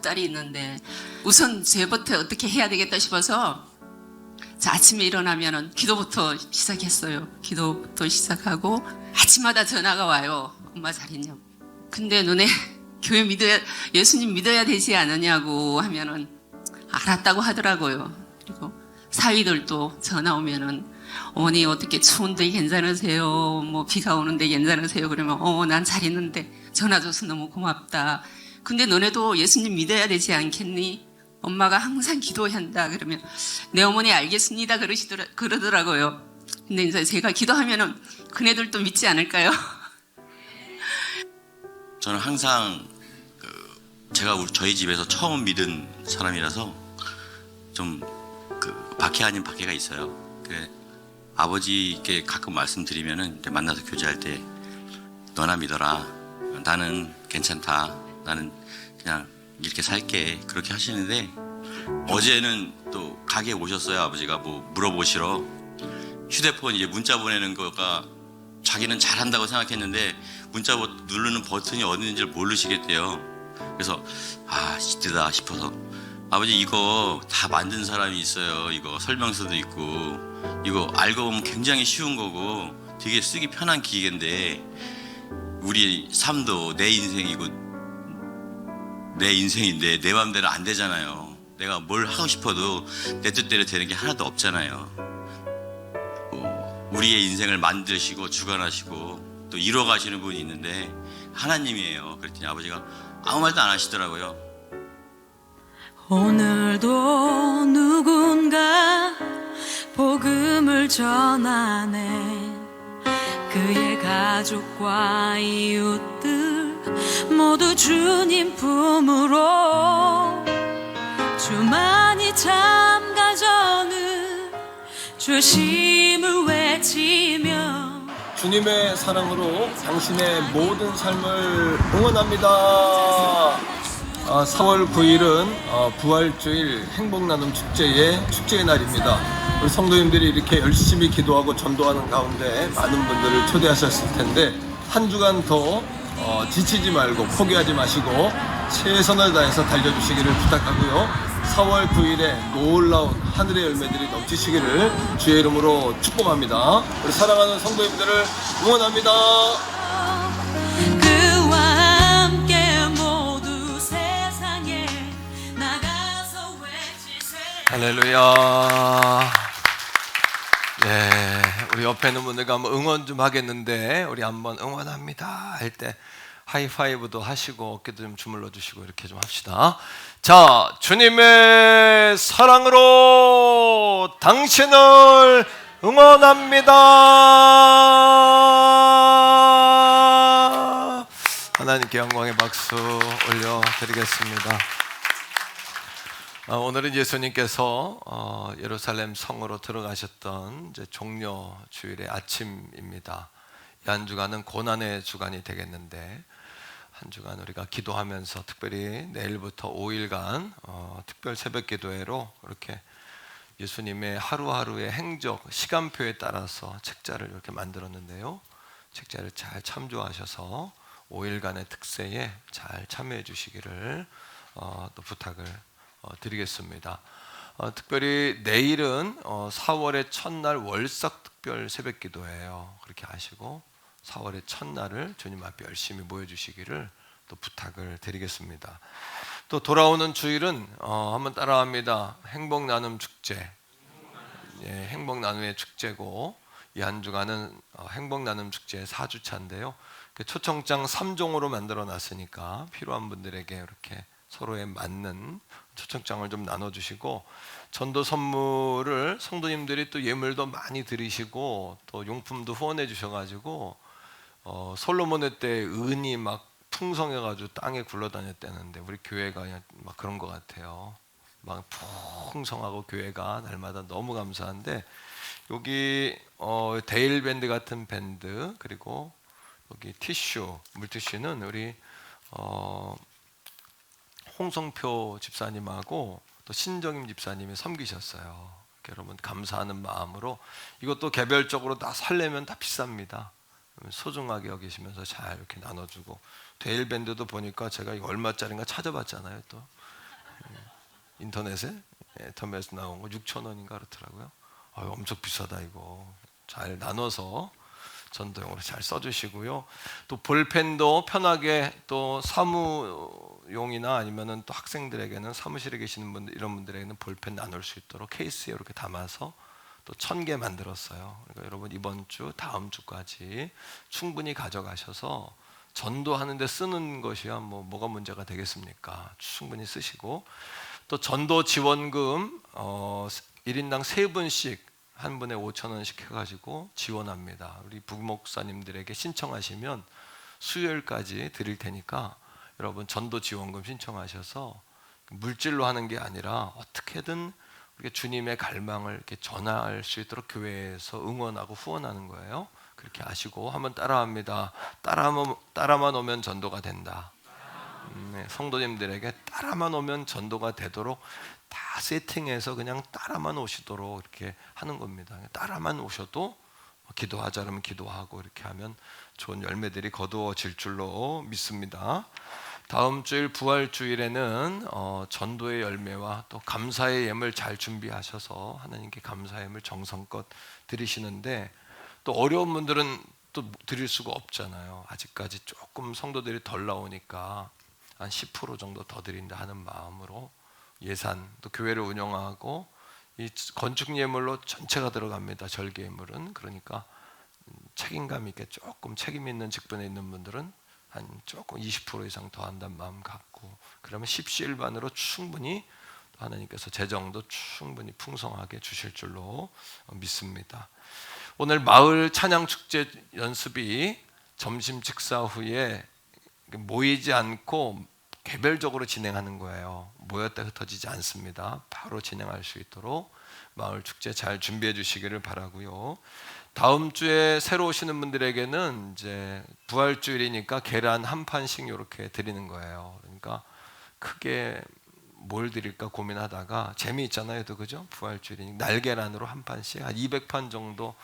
딸이 있는데 우선 쟤부터 어떻게 해야 되겠다 싶어서 아침에 일어나면은 기도부터 시작했어요. 기도부터 시작하고 아침마다 전화가 와요. 엄마 잘 있냐고. 근데 너네 교회 믿어야, 예수님 믿어야 되지 않느냐고 하면은 알았다고 하더라고요. 그리고 사위들도 전화 오면은 어머니 어떻게 추운데 괜찮으세요? 뭐 비가 오는데 괜찮으세요? 그러면 난 잘 있는데 전화 줘서 너무 고맙다. 근데 너네도 예수님 믿어야 되지 않겠니? 엄마가 항상 기도한다. 그러면 내 어머니 알겠습니다. 그러더라고요. 근데 이제 제가 기도하면은 그네들도 믿지 않을까요? 저는 항상 제가 저희 집에서 처음 믿은 사람이라서 좀 박해 아닌 박해가 있어요. 아버지께 가끔 말씀드리면은 이렇게 만나서 교제할 때 너나 믿어라. 나는 괜찮다. 나는 그냥 이렇게 살게. 그렇게 하시는데 어제는 또 가게에 오셨어요. 아버지가 뭐 물어보시러. 휴대폰 이제 문자 보내는 거가 자기는 잘한다고 생각했는데 문자 누르는 버튼이 어디 있는지를 모르시겠대요. 그래서 이때다 싶어서 아버지 이거 다 만든 사람이 있어요. 이거 설명서도 있고 이거 알고 보면 굉장히 쉬운 거고 되게 쓰기 편한 기계인데 우리 삶도 내 인생이고 내 인생인데 내 마음대로 안 되잖아요. 내가 뭘 하고 싶어도 내 뜻대로 되는 게 하나도 없잖아요. 우리의 인생을 만드시고 주관하시고 또 이뤄가시는 분이 있는데 하나님이에요. 그랬더니 아버지가 아무 말도 안 하시더라고요. 오늘도 누군가 복음을 전하네. 그의 가족과 이웃들 모두 주님 품으로 주만이 참 가정은 주심을 외치며 주님의 사랑으로 당신의 모든 삶을 응원합니다. 4월 9일은 부활주일 행복나눔 축제의 날입니다. 우리 성도님들이 이렇게 열심히 기도하고 전도하는 가운데 많은 분들을 초대하셨을 텐데 한 주간 더 지치지 말고 포기하지 마시고 최선을 다해서 달려주시기를 부탁하고요. 4월 9일에 놀라운 하늘의 열매들이 넘치시기를 주의 이름으로 축복합니다. 우리 사랑하는 성도님들을 응원합니다. 그와 함께 모두 세상에 나가서 외치세. 할렐루야. 네, 우리 옆에 있는 분들과 한번 응원 좀 하겠는데 우리 한번 응원합니다 할 때 하이파이브도 하시고 어깨도 좀 주물러 주시고 이렇게 좀 합시다. 자, 주님의 사랑으로 당신을 응원합니다. 하나님께 영광의 박수 올려드리겠습니다. 오늘은 예수님께서 예루살렘 성으로 들어가셨던 이제 종려 주일의 아침입니다. 이 한 주간은 고난의 주간이 되겠는데 한 주간 우리가 기도하면서 특별히 내일부터 5일간 특별 새벽 기도회로 이렇게 예수님의 하루하루의 행적, 시간표에 따라서 책자를 이렇게 만들었는데요. 책자를 잘 참조하셔서 5일간의 특세에 잘 참여해 주시기를 또 부탁을 드리겠습니다. 특별히 내일은 4월의 첫날 월삭 특별 새벽 기도예요. 그렇게 하시고 4월의 첫날을 주님 앞에 열심히 모여주시기를 또 부탁을 드리겠습니다. 또 돌아오는 주일은 한번 따라합니다. 행복 나눔 축제. 행복 나눔의 축제고 이 한 주간은 행복 나눔 축제의 4주차인데요. 초청장 3종으로 만들어 놨으니까 필요한 분들에게 이렇게 서로에 맞는 초청장을 좀 나눠주시고 전도 선물을 성도님들이 또 예물도 많이 드리시고 또 용품도 후원해 주셔가지고 솔로몬의 때 은이 막 풍성해가지고 땅에 굴러다녔다는데 우리 교회가 그냥 막 그런 것 같아요. 막 풍성하고 교회가 날마다 너무 감사한데 여기 데일 밴드 같은 밴드 그리고 여기 티슈 물티슈는 우리 홍성표 집사님하고 또 신정임 집사님이 섬기셨어요. 여러분 감사하는 마음으로 이것도 개별적으로 다 살려면 다 비쌉니다. 소중하게 여기시면서 잘 이렇게 나눠주고 데일 밴드도 보니까 제가 이거 얼마짜리인가 찾아봤잖아요. 또 인터넷에 나온 거 6,000원인가 그렇더라고요. 엄청 비싸다 이거. 잘 나눠서 전도용으로 잘 써주시고요. 또 볼펜도 편하게 또 사무용이나 아니면은 또 학생들에게는 사무실에 계시는 분들 이런 분들에게는 볼펜 나눌 수 있도록 케이스에 이렇게 담아서 또 1,000개 만들었어요. 그러니까 여러분 이번 주 다음 주까지 충분히 가져가셔서 전도하는데 쓰는 것이야 뭐가 문제가 되겠습니까? 충분히 쓰시고 또 전도 지원금 1인당 3분씩 한 분에 5,000원씩 해가지고 지원합니다. 우리 부목사님들에게 신청하시면 수요일까지 드릴 테니까 여러분 전도 지원금 신청하셔서 물질로 하는 게 아니라 어떻게든 이렇게 주님의 갈망을 이렇게 전할 수 있도록 교회에서 응원하고 후원하는 거예요. 그렇게 아시고 한번 따라합니다. 따라만 오면 전도가 된다. 네, 성도님들에게 따라만 오면 전도가 되도록 다 세팅해서 그냥 따라만 오시도록 이렇게 하는 겁니다. 따라만 오셔도 기도하자 그러면 기도하고 이렇게 하면 좋은 열매들이 거두어질 줄로 믿습니다. 다음 주일 부활주일에는 전도의 열매와 또 감사의 예물 잘 준비하셔서 하나님께 감사의 예물 정성껏 드리시는데, 또 어려운 분들은 또 드릴 수가 없잖아요. 아직까지 조금 성도들이 덜 나오니까 한 10% 정도 더 드린다 하는 마음으로 예산, 또 교회를 운영하고 이 건축 예물로 전체가 들어갑니다. 절개 예물은. 그러니까 책임감 있게 조금 책임 있는 직분에 있는 분들은 한 조금 20% 이상 더 한다는 마음 갖고, 그러면 십시일반으로 충분히 하나님께서 재정도 충분히 풍성하게 주실 줄로 믿습니다. 오늘 마을 찬양 축제 연습이 점심 식사 후에 모이지 않고 개별적으로 진행하는 거예요. 모였다 흩어지지 않습니다. 바로 진행할 수 있도록 마을 축제 잘 준비해 주시기를 바라고요. 다음 주에 새로 오시는 분들에게는 이제 부활주일이니까 계란 한 판씩 이렇게 드리는 거예요. 그러니까 크게 뭘 드릴까 고민하다가 재미있잖아요, 또 그죠? 부활주일이니까 날계란으로 한 판씩 한 200판 정도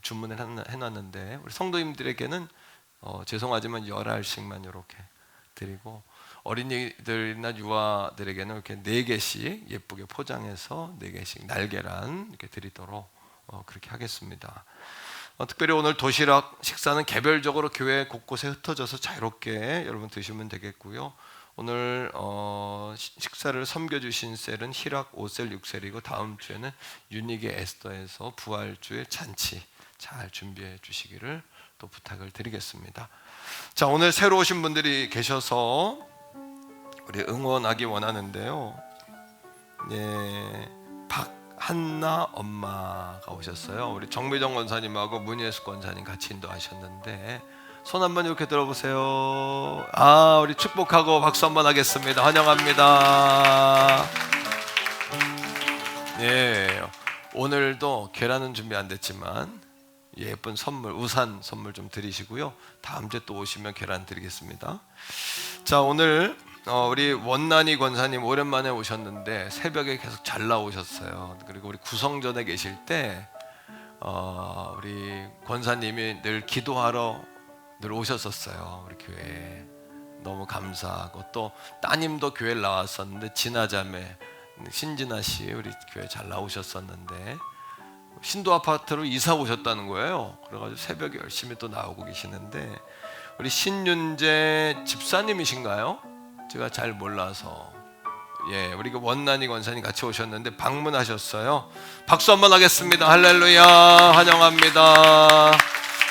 주문을 해놨는데, 우리 성도님들에게는 죄송하지만 10알씩만 이렇게 드리고, 어린이들이나 유아들에게는 이렇게 4개씩 예쁘게 포장해서 4개씩 날계란 이렇게 드리도록 그렇게 하겠습니다. 특별히 오늘 도시락 식사는 개별적으로 교회 곳곳에 흩어져서 자유롭게 여러분 드시면 되겠고요. 오늘 식사를 섬겨주신 셀은 희락 5셀 6셀이고, 다음 주에는 유니게 에스더에서 부활주일 잔치 잘 준비해 주시기를 또 부탁을 드리겠습니다. 자, 오늘 새로 오신 분들이 계셔서 우리 응원하기 원하는데요. 예, 박한나 엄마가 오셨어요. 우리 정미정 권사님하고 문예수 권사님 같이 인도하셨는데, 손 한번 이렇게 들어보세요. 우리 축복하고 박수 한번 하겠습니다. 환영합니다. 예, 오늘도 계란은 준비 안 됐지만 예쁜 선물, 우산 선물 좀 드리시고요. 다음 주에 또 오시면 계란 드리겠습니다. 자, 오늘 우리 원난이 권사님 오랜만에 오셨는데 새벽에 계속 잘 나오셨어요. 그리고 우리 구성전에 계실 때 우리 권사님이 늘 기도하러 늘 오셨었어요. 우리 교회에. 너무 감사하고, 또 따님도 교회에 나왔었는데 진아자매 신진아 씨 우리 교회 잘 나오셨었는데 신도 아파트로 이사 오셨다는 거예요. 그래가지고 새벽에 열심히 또 나오고 계시는데, 우리 신윤재 집사님이신가요? 제가 잘 몰라서. 예, 우리 그 원난이 권사님 같이 오셨는데 방문하셨어요. 박수 한번 하겠습니다. 할렐루야, 환영합니다.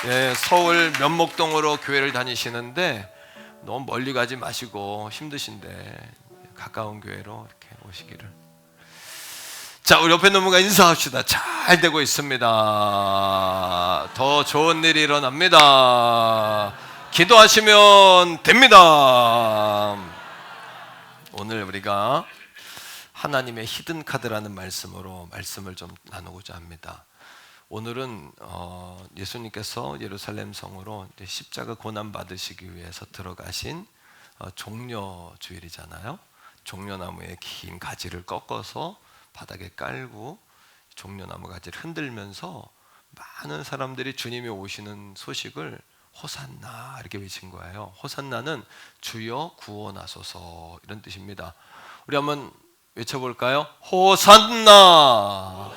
예, 서울 면목동으로 교회를 다니시는데 너무 멀리 가지 마시고 힘드신데 가까운 교회로 이렇게 오시기를. 자, 우리 옆에 놈과 인사합시다. 잘 되고 있습니다. 더 좋은 일이 일어납니다. 기도하시면 됩니다. 오늘 우리가 하나님의 히든 카드라는 말씀으로 말씀을 좀 나누고자 합니다. 오늘은 예수님께서 예루살렘 성으로 십자가 고난 받으시기 위해서 들어가신 종려 주일이잖아요. 종려나무의 긴 가지를 꺾어서 바닥에 깔고 종려나무 가지를 흔들면서 많은 사람들이 주님이 오시는 소식을 호산나 이렇게 외친 거예요. 호산나는 주여 구원하소서 이런 뜻입니다. 우리 한번 외쳐볼까요? 호산나.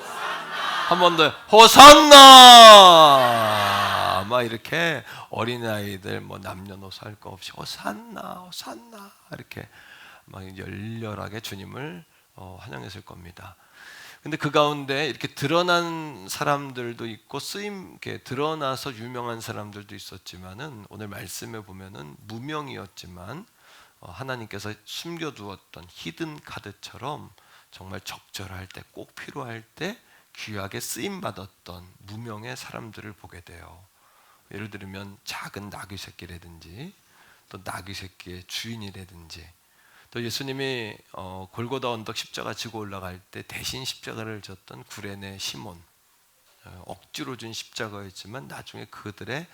한 번 더 호산나. 막 이렇게 어린아이들 뭐 남녀노소 할 거 없이 호산나 호산나 이렇게 막 열렬하게 주님을 환영했을 겁니다. 근데 그 가운데 이렇게 드러난 사람들도 있고 이렇게 드러나서 유명한 사람들도 있었지만은, 오늘 말씀에 보면은 무명이었지만 하나님께서 숨겨두었던 히든 카드처럼 정말 적절할 때, 꼭 필요할 때 귀하게 쓰임 받았던 무명의 사람들을 보게 돼요. 예를 들면 작은 나귀 새끼라든지, 또 나귀 새끼의 주인이라든지, 또 예수님이 골고다 언덕 십자가 지고 올라갈 때 대신 십자가를 졌던 구레네 시몬, 억지로 준 십자가였지만 나중에 그들의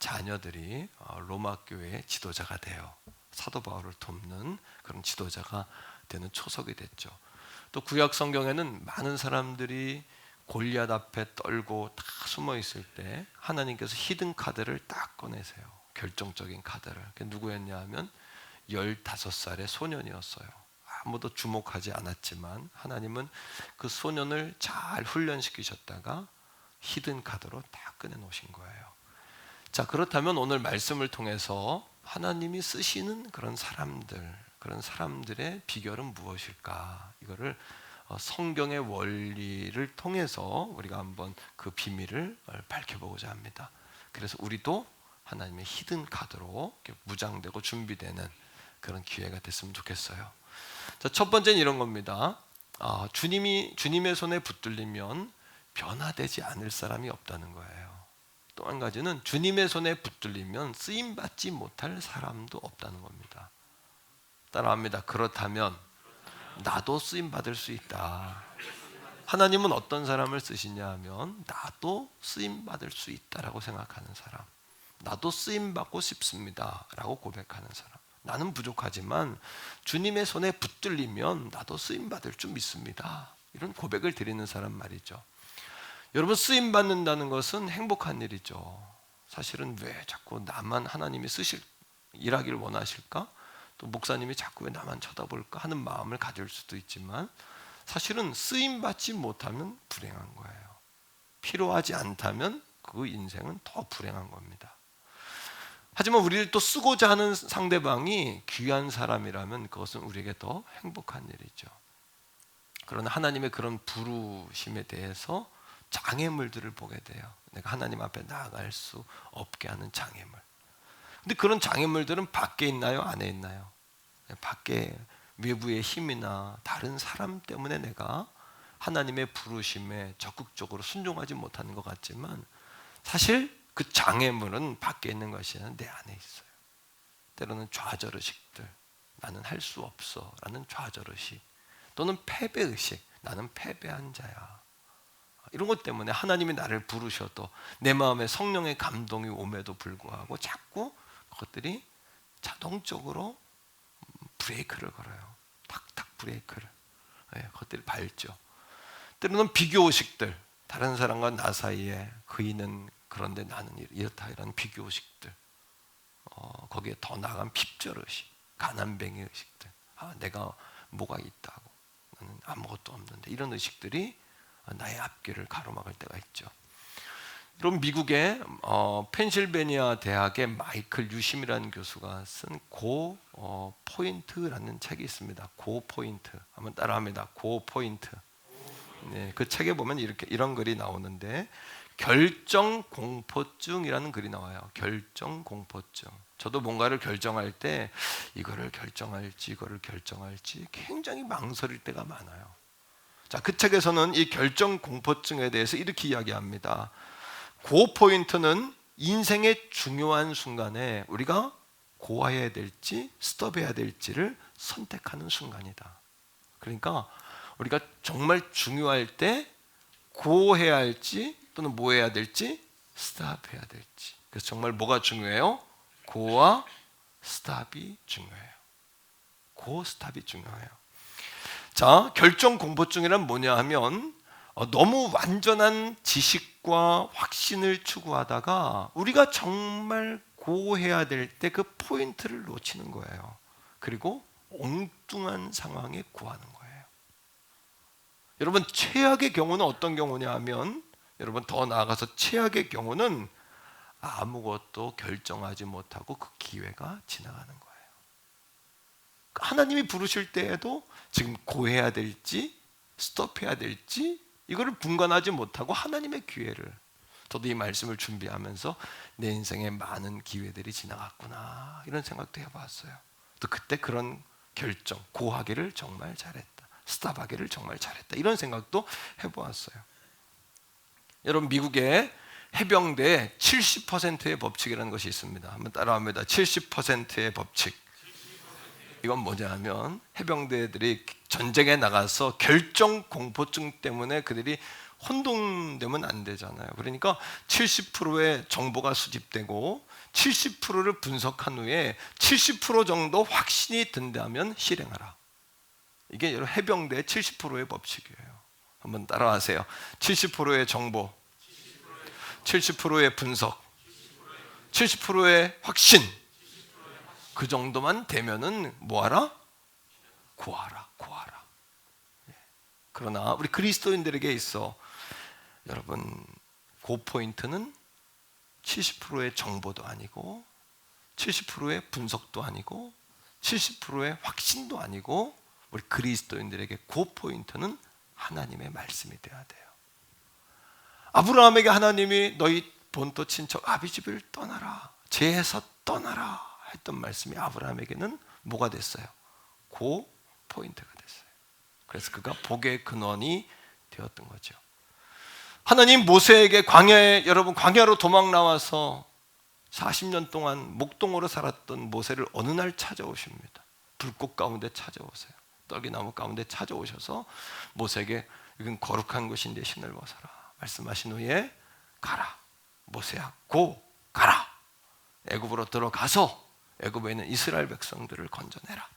자녀들이 로마 교회의 지도자가 돼요. 사도 바울을 돕는 그런 지도자가 되는 초석이 됐죠. 또 구약 성경에는 많은 사람들이 골리앗 앞에 떨고 다 숨어 있을 때 하나님께서 히든 카드를 딱 꺼내세요. 결정적인 카드를. 그게 누구였냐 하면 15살의 소년이었어요. 아무도 주목하지 않았지만 하나님은 그 소년을 잘 훈련시키셨다가 히든 카드로 다 꺼내놓으신 거예요. 자, 그렇다면 오늘 말씀을 통해서 하나님이 쓰시는 그런 사람들의 비결은 무엇일까? 이거를 성경의 원리를 통해서 우리가 한번 그 비밀을 밝혀보고자 합니다. 그래서 우리도 하나님의 히든 카드로 무장되고 준비되는 그런 기회가 됐으면 좋겠어요. 자, 첫 번째는 이런 겁니다. 주님의 손에 붙들리면 변화되지 않을 사람이 없다는 거예요. 또 한 가지는 주님의 손에 붙들리면 쓰임받지 못할 사람도 없다는 겁니다. 따라합니다. 그렇다면 나도 쓰임받을 수 있다. 하나님은 어떤 사람을 쓰시냐 하면 나도 쓰임받을 수 있다라고 생각하는 사람, 나도 쓰임받고 싶습니다 라고 고백하는 사람, 나는 부족하지만 주님의 손에 붙들리면 나도 쓰임받을 줄 믿습니다, 이런 고백을 드리는 사람 말이죠. 여러분, 쓰임받는다는 것은 행복한 일이죠. 사실은 왜 자꾸 나만 하나님이 일하기를 원하실까? 또 목사님이 자꾸 왜 나만 쳐다볼까 하는 마음을 가질 수도 있지만 사실은 쓰임받지 못하면 불행한 거예요. 필요하지 않다면 그 인생은 더 불행한 겁니다. 하지만 우리를 또 쓰고자 하는 상대방이 귀한 사람이라면 그것은 우리에게 더 행복한 일이죠. 그러나 하나님의 그런 부르심에 대해서 장애물들을 보게 돼요. 내가 하나님 앞에 나아갈 수 없게 하는 장애물. 근데 그런 장애물들은 밖에 있나요? 안에 있나요? 밖에 외부의 힘이나 다른 사람 때문에 내가 하나님의 부르심에 적극적으로 순종하지 못하는 것 같지만 사실 그 장애물은 밖에 있는 것이 아니라 내 안에 있어요. 때로는 좌절의식들, 나는 할 수 없어 라는 좌절의식, 또는 패배의식, 나는 패배한 자야, 이런 것 때문에 하나님이 나를 부르셔도 내 마음에 성령의 감동이 옴에도 불구하고 자꾸 그것들이 자동적으로 브레이크를 걸어요. 탁탁 브레이크를. 그것들이 밟죠. 때로는 비교의식들, 다른 사람과 나 사이에 그이는 그런데 나는 이렇다, 이런 비교의식들, 거기에 더 나아간 핍절의식, 가난뱅이 의식들, 내가 뭐가 있다고, 나는 아무것도 없는데, 이런 의식들이 나의 앞길을 가로막을 때가 있죠. 그럼 미국의 펜실베니아 대학의 마이클 유심이라는 교수가 쓴 고 포인트라는 책이 있습니다. 고 포인트, 한번 따라합니다. 고 포인트. 네, 그 책에 보면 이런 글이 나오는데 결정 공포증이라는 글이 나와요. 결정 공포증. 저도 뭔가를 결정할 때 이거를 결정할지 이거를 결정할지 굉장히 망설일 때가 많아요. 자, 그 책에서는 이 결정 공포증에 대해서 이렇게 이야기합니다. 고 포인트는 인생의 중요한 순간에 우리가 고해야 될지 스톱해야 될지를 선택하는 순간이다. 그러니까 우리가 정말 중요할 때 고해야 할지 또는 뭐 해야 될지 스탑해야 될지. 그래서 정말 뭐가 중요해요? 고와 스탑이 중요해요. 고 스탑이 중요해요. 자, 결정 공포증이란 뭐냐 하면 너무 완전한 지식과 확신을 추구하다가 우리가 정말 고해야 될 때 그 포인트를 놓치는 거예요. 그리고 엉뚱한 상황에 구하는 거예요. 여러분, 최악의 경우는 어떤 경우냐 하면, 여러분 더 나아가서 최악의 경우는 아무것도 결정하지 못하고 그 기회가 지나가는 거예요. 하나님이 부르실 때에도 지금 고해야 될지 스톱해야 될지 이거를 분간하지 못하고 하나님의 기회를, 저도 이 말씀을 준비하면서 내 인생에 많은 기회들이 지나갔구나 이런 생각도 해봤어요. 또 그때 그런 결정, 고하기를 정말 잘했다, 스탑하기를 정말 잘했다, 이런 생각도 해보았어요. 여러분, 미국의 해병대 70%의 법칙이라는 것이 있습니다. 한번 따라합니다. 70%의 법칙. 이건 뭐냐면 해병대들이 전쟁에 나가서 결정 공포증 때문에 그들이 혼동되면 안 되잖아요. 그러니까 70%의 정보가 수집되고 70%를 분석한 후에 70% 정도 확신이 든다면 실행하라. 이게 여러분 해병대의 70%의 법칙이에요. 한번 따라하세요. 70%의 정보, 70%의 분석, 70%의 확신. 그 정도만 되면은 뭐하라? 구하라. 그러나 우리 그리스도인들에게 있어 여러분 그 포인트는 70%의 정보도 아니고 70%의 분석도 아니고 70%의 확신도 아니고 우리 그리스도인들에게 그 포인트는 하나님의 말씀이 돼야 돼요. 아브라함에게 하나님이 너희 본토 친척 아비집을 떠나라, 제에서 떠나라 했던 말씀이 아브라함에게는 뭐가 됐어요? 그 포인트가 됐어요. 그래서 그가 복의 근원이 되었던 거죠. 하나님 모세에게 광야에, 여러분 광야로 도망 나와서 40년 동안 목동으로 살았던 모세를 어느 날 찾아오십니다. 불꽃 가운데 찾아오세요. 떨기나무 가운데 찾아오셔서 모세에게 이건 거룩한 곳인데 신을 벗어라 말씀하신 후에 가라, 모세야 고 가라, 애굽으로 들어가서 애굽에 있는 이스라엘 백성들을 건져내라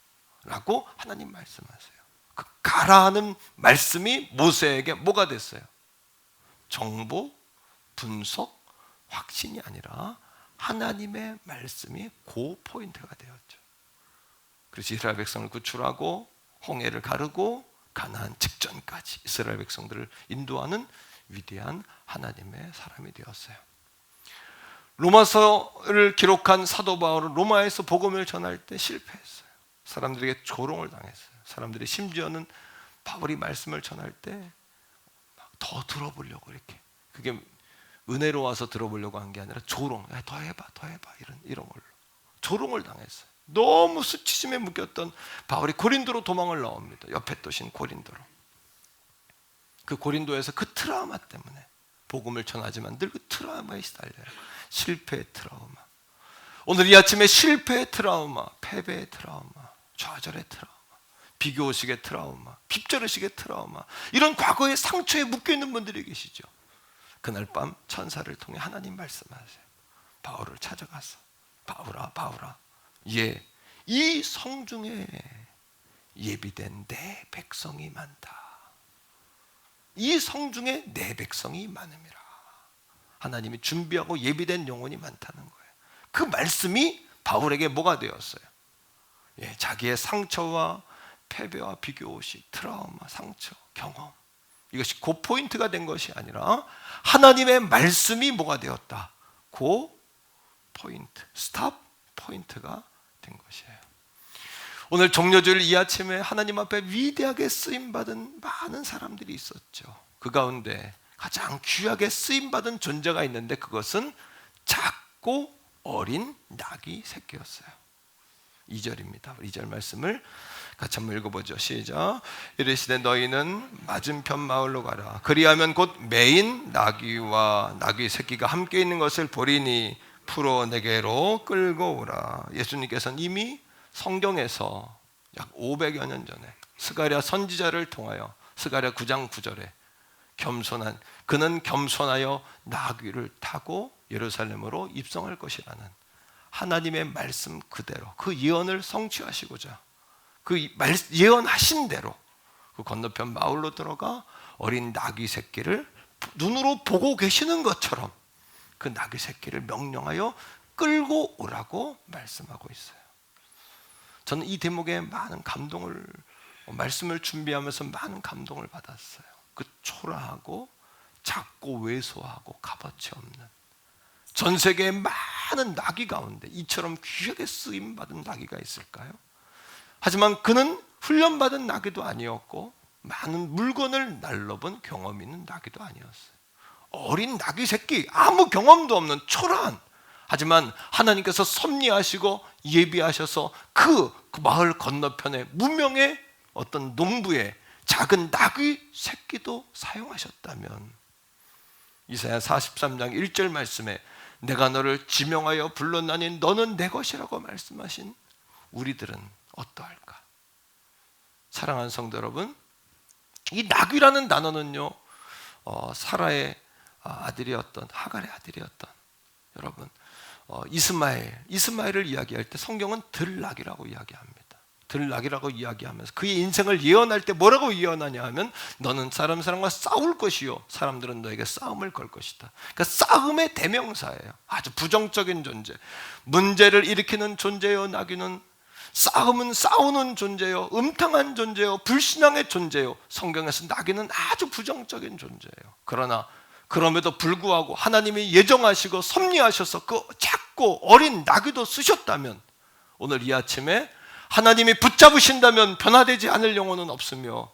라고 하나님 말씀하세요. 그 가라는 말씀이 모세에게 뭐가 됐어요? 정보, 분석, 확신이 아니라 하나님의 말씀이 그 포인트가 되었죠. 그래서 이스라엘 백성을 구출하고 홍해를 가르고 가나안 직전까지 이스라엘 백성들을 인도하는 위대한 하나님의 사람이 되었어요. 로마서를 기록한 사도 바울은 로마에서 복음을 전할 때 실패했어요. 사람들에게 조롱을 당했어요. 사람들이 심지어는 바울이 말씀을 전할 때 더 들어보려고 이렇게, 그게 은혜로 와서 들어보려고 한 게 아니라 조롱, 더 해봐 이런 걸로 조롱을 당했어요. 너무 수치심에 묶였던 바울이 고린도로 도망을 나옵니다. 옆에 도시인 고린도로. 그 고린도에서 그 트라우마 때문에 복음을 전하지만 늘 그 트라우마에 시달려요. 실패의 트라우마. 오늘 이 아침에 실패의 트라우마, 패배의 트라우마, 좌절의 트라우마, 비교의식의 트라우마, 핍절의식의 트라우마, 이런 과거의 상처에 묶여있는 분들이 계시죠. 그날 밤 천사를 통해 하나님 말씀하세요. 바울을 찾아가서 바울아 이 성중에 예비된 내 백성이 많다. 이 성중에 내 백성이 많음이라. 하나님이 준비하고 예비된 영혼이 많다는 거예요. 그 말씀이 바울에게 뭐가 되었어요? 자기의 상처와 패배와 비교의식, 트라우마, 상처, 경험, 이것이 그 포인트가 된 것이 아니라 하나님의 말씀이 뭐가 되었다? 그 포인트, 스탑 포인트가 된 것이에요. 오늘 종려주일 이 아침에 하나님 앞에 위대하게 쓰임받은 많은 사람들이 있었죠. 그 가운데 가장 귀하게 쓰임받은 존재가 있는데 그것은 작고 어린 나귀 새끼였어요. 2절입니다. 2절 말씀을 같이 한번 읽어보죠. 시작. 이르시되 너희는 맞은편 마을로 가라. 그리하면 곧 매인 나귀와 나귀 새끼가 함께 있는 것을 보리니 풀어 내게로 끌고 오라. 예수님께서는 이미 성경에서 약 500여 년 전에 스가랴 선지자를 통하여 스가랴 9장 9절에 그는 겸손하여 나귀를 타고 예루살렘으로 입성할 것이라는 하나님의 말씀 그대로 그 예언을 성취하시고자 그 예언하신 대로 그 건너편 마을로 들어가 어린 나귀 새끼를 눈으로 보고 계시는 것처럼 그 나귀 새끼를 명령하여 끌고 오라고 말씀하고 있어요. 저는 이 대목에 많은 감동을, 말씀을 준비하면서 많은 감동을 받았어요. 그 초라하고 작고 왜소하고 값어치 없는 전 세계의 많은 나귀 가운데 이처럼 귀하게 쓰임받은 나귀가 있을까요? 하지만 그는 훈련받은 나귀도 아니었고 많은 물건을 날려본 경험 있는 나귀도 아니었어요. 어린 나귀 새끼, 아무 경험도 없는 초라한, 하지만 하나님께서 섭리하시고 예비하셔서 그 마을 건너편에 무명의 어떤 농부의 작은 나귀 새끼도 사용하셨다면 이사야 43장 1절 말씀에 내가 너를 지명하여 불렀나니 너는 내 것이라고 말씀하신 우리들은 어떠할까? 사랑하는 성도 여러분, 이 나귀라는 단어는요, 사라의 아들이었던, 하갈의 아들이었던, 여러분, 이스마엘을 이야기할 때 성경은 들락이라고 이야기합니다. 들락이라고 이야기하면서 그의 인생을 예언할 때 뭐라고 예언하냐 하면, 너는 사람과 싸울 것이요 사람들은 너에게 싸움을 걸 것이다. 그러니까 싸움의 대명사예요. 아주 부정적인 존재, 문제를 일으키는 존재요. 나귀는 싸움은 싸우는 존재요, 음탕한 존재요, 불신앙의 존재요. 성경에서 나귀는 아주 부정적인 존재예요. 그러나 그럼에도 불구하고 하나님이 예정하시고 섭리하셔서 그 작고 어린 나귀도 쓰셨다면, 오늘 이 아침에 하나님이 붙잡으신다면 변화되지 않을 영혼은 없으며,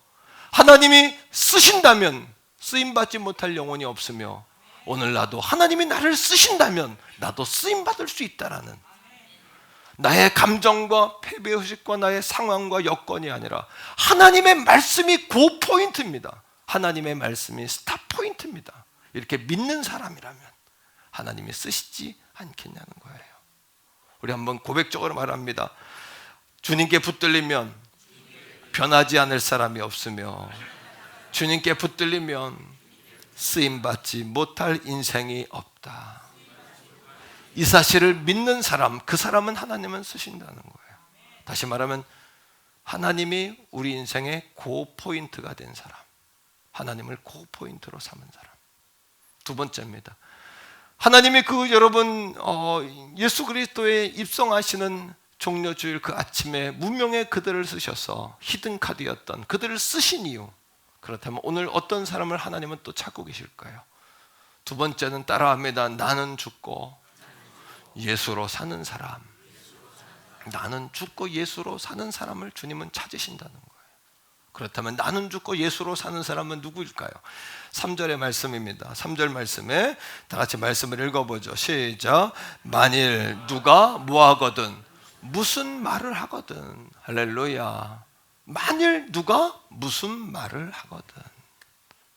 하나님이 쓰신다면 쓰임받지 못할 영혼이 없으며, 오늘 나도 하나님이 나를 쓰신다면 나도 쓰임받을 수 있다라는, 나의 감정과 패배의식과 나의 상황과 여건이 아니라 하나님의 말씀이 고포인트입니다. 하나님의 말씀이 스타포인트입니다. 이렇게 믿는 사람이라면 하나님이 쓰시지 않겠냐는 거예요. 우리 한번 고백적으로 말합니다. 주님께 붙들리면 변하지 않을 사람이 없으며, 주님께 붙들리면 쓰임받지 못할 인생이 없다. 이 사실을 믿는 사람, 그 사람은 하나님은 쓰신다는 거예요. 다시 말하면 하나님이 우리 인생의 고포인트가 된 사람, 하나님을 고포인트로 삼은 사람. 두 번째입니다. 하나님이 여러분 예수 그리스도에 입성하시는 종려주일 그 아침에 무명의 그들을 쓰셔서 히든카드였던 그들을 쓰신 이유, 그렇다면 오늘 어떤 사람을 하나님은 또 찾고 계실까요? 두 번째는 따라합니다. 나는 죽고 예수로 사는 사람. 나는 죽고 예수로 사는 사람을 주님은 찾으신다는 거예요. 그렇다면 나는 죽고 예수로 사는 사람은 누구일까요? 3절의 말씀입니다. 3절 말씀에 다 같이 말씀을 읽어보죠. 시작. 만일 누가 뭐하거든, 무슨 말을 하거든. 할렐루야. 만일 누가 무슨 말을 하거든.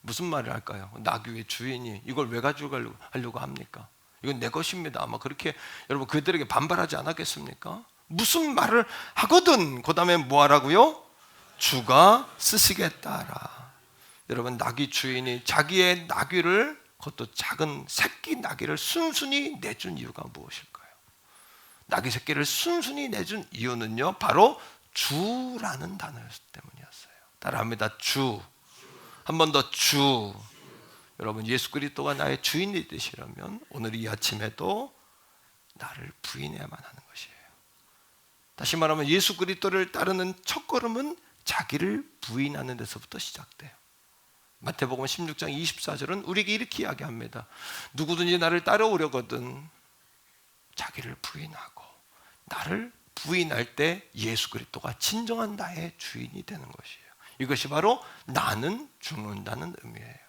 무슨 말을 할까요? 나귀의 주인이 이걸 왜 가져가려고 합니까? 이건 내 것입니다. 아마 그렇게 여러분 그들에게 반발하지 않았겠습니까? 무슨 말을 하거든. 그 다음에 뭐 하라고요? 주가 쓰시겠다라. 여러분, 나귀 주인이 자기의 나귀를, 그것도 작은 새끼 나귀를 순순히 내준 이유가 무엇일까요? 나귀 새끼를 순순히 내준 이유는요, 바로 주라는 단어 때문이었어요. 따라합니다. 주. 한 번 더 주. 여러분, 예수 그리스도가 나의 주인이 되시려면 오늘 이 아침에도 나를 부인해야만 하는 것이에요. 다시 말하면 예수 그리스도를 따르는 첫걸음은 자기를 부인하는 데서부터 시작돼요. 마태복음 16장 24절은 우리에게 이렇게 이야기합니다. 누구든지 나를 따라오려거든 자기를 부인하고, 나를 부인할 때 예수 그리스도가 진정한 나의 주인이 되는 것이에요. 이것이 바로 나는 죽는다는 의미예요.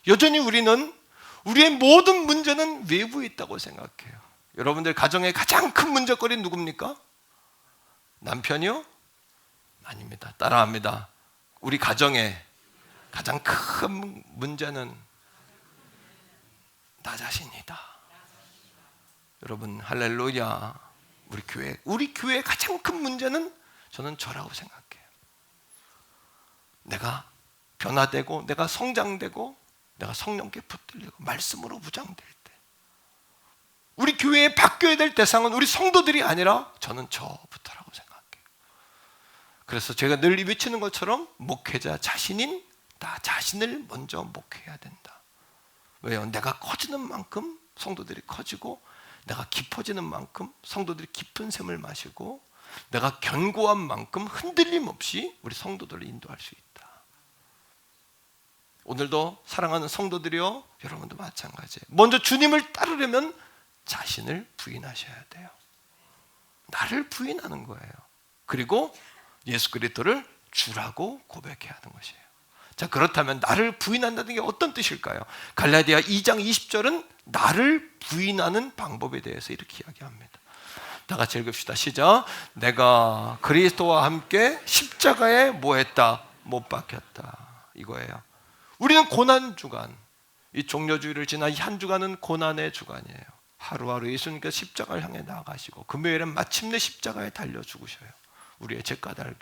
여전히 우리는 우리의 모든 문제는 외부에 있다고 생각해요. 여러분들 가정의 가장 큰 문제거리는 누굽니까? 남편이요? 아닙니다. 따라합니다. 우리 가정의 가장 큰 문제는 나 자신이다. 여러분, 할렐루야. 우리 교회의 가장 큰 문제는 저는 저라고 생각해요. 내가 변화되고, 내가 성장되고, 내가 성령께 붙들리고 말씀으로 무장될 때, 우리 교회에 바뀌어야 될 대상은 우리 성도들이 아니라 저는 저부터라고 생각해요. 그래서 제가 늘 외치는 것처럼 목회자 자신인 나 자신을 먼저 목회해야 된다. 왜요? 내가 커지는 만큼 성도들이 커지고, 내가 깊어지는 만큼 성도들이 깊은 샘을 마시고, 내가 견고한 만큼 흔들림 없이 우리 성도들을 인도할 수 있다. 오늘도 사랑하는 성도들이요, 여러분도 마찬가지예요. 먼저 주님을 따르려면 자신을 부인하셔야 돼요. 나를 부인하는 거예요. 그리고 예수 그리스도를 주라고 고백해야 하는 것이에요. 자, 그렇다면 나를 부인한다는 게 어떤 뜻일까요? 갈라디아 2장 20절은 나를 부인하는 방법에 대해서 이렇게 이야기합니다. 다 같이 읽읍시다. 시작. 내가 그리스도와 함께 십자가에 뭐했다? 못 박혔다. 이거예요. 우리는 고난 주간, 이 종려주의를 지난 이 한 주간은 고난의 주간이에요. 하루하루 예수님께서 십자가를 향해 나아가시고 금요일엔 마침내 십자가에 달려 죽으셔요. 우리의 죄 까닭에.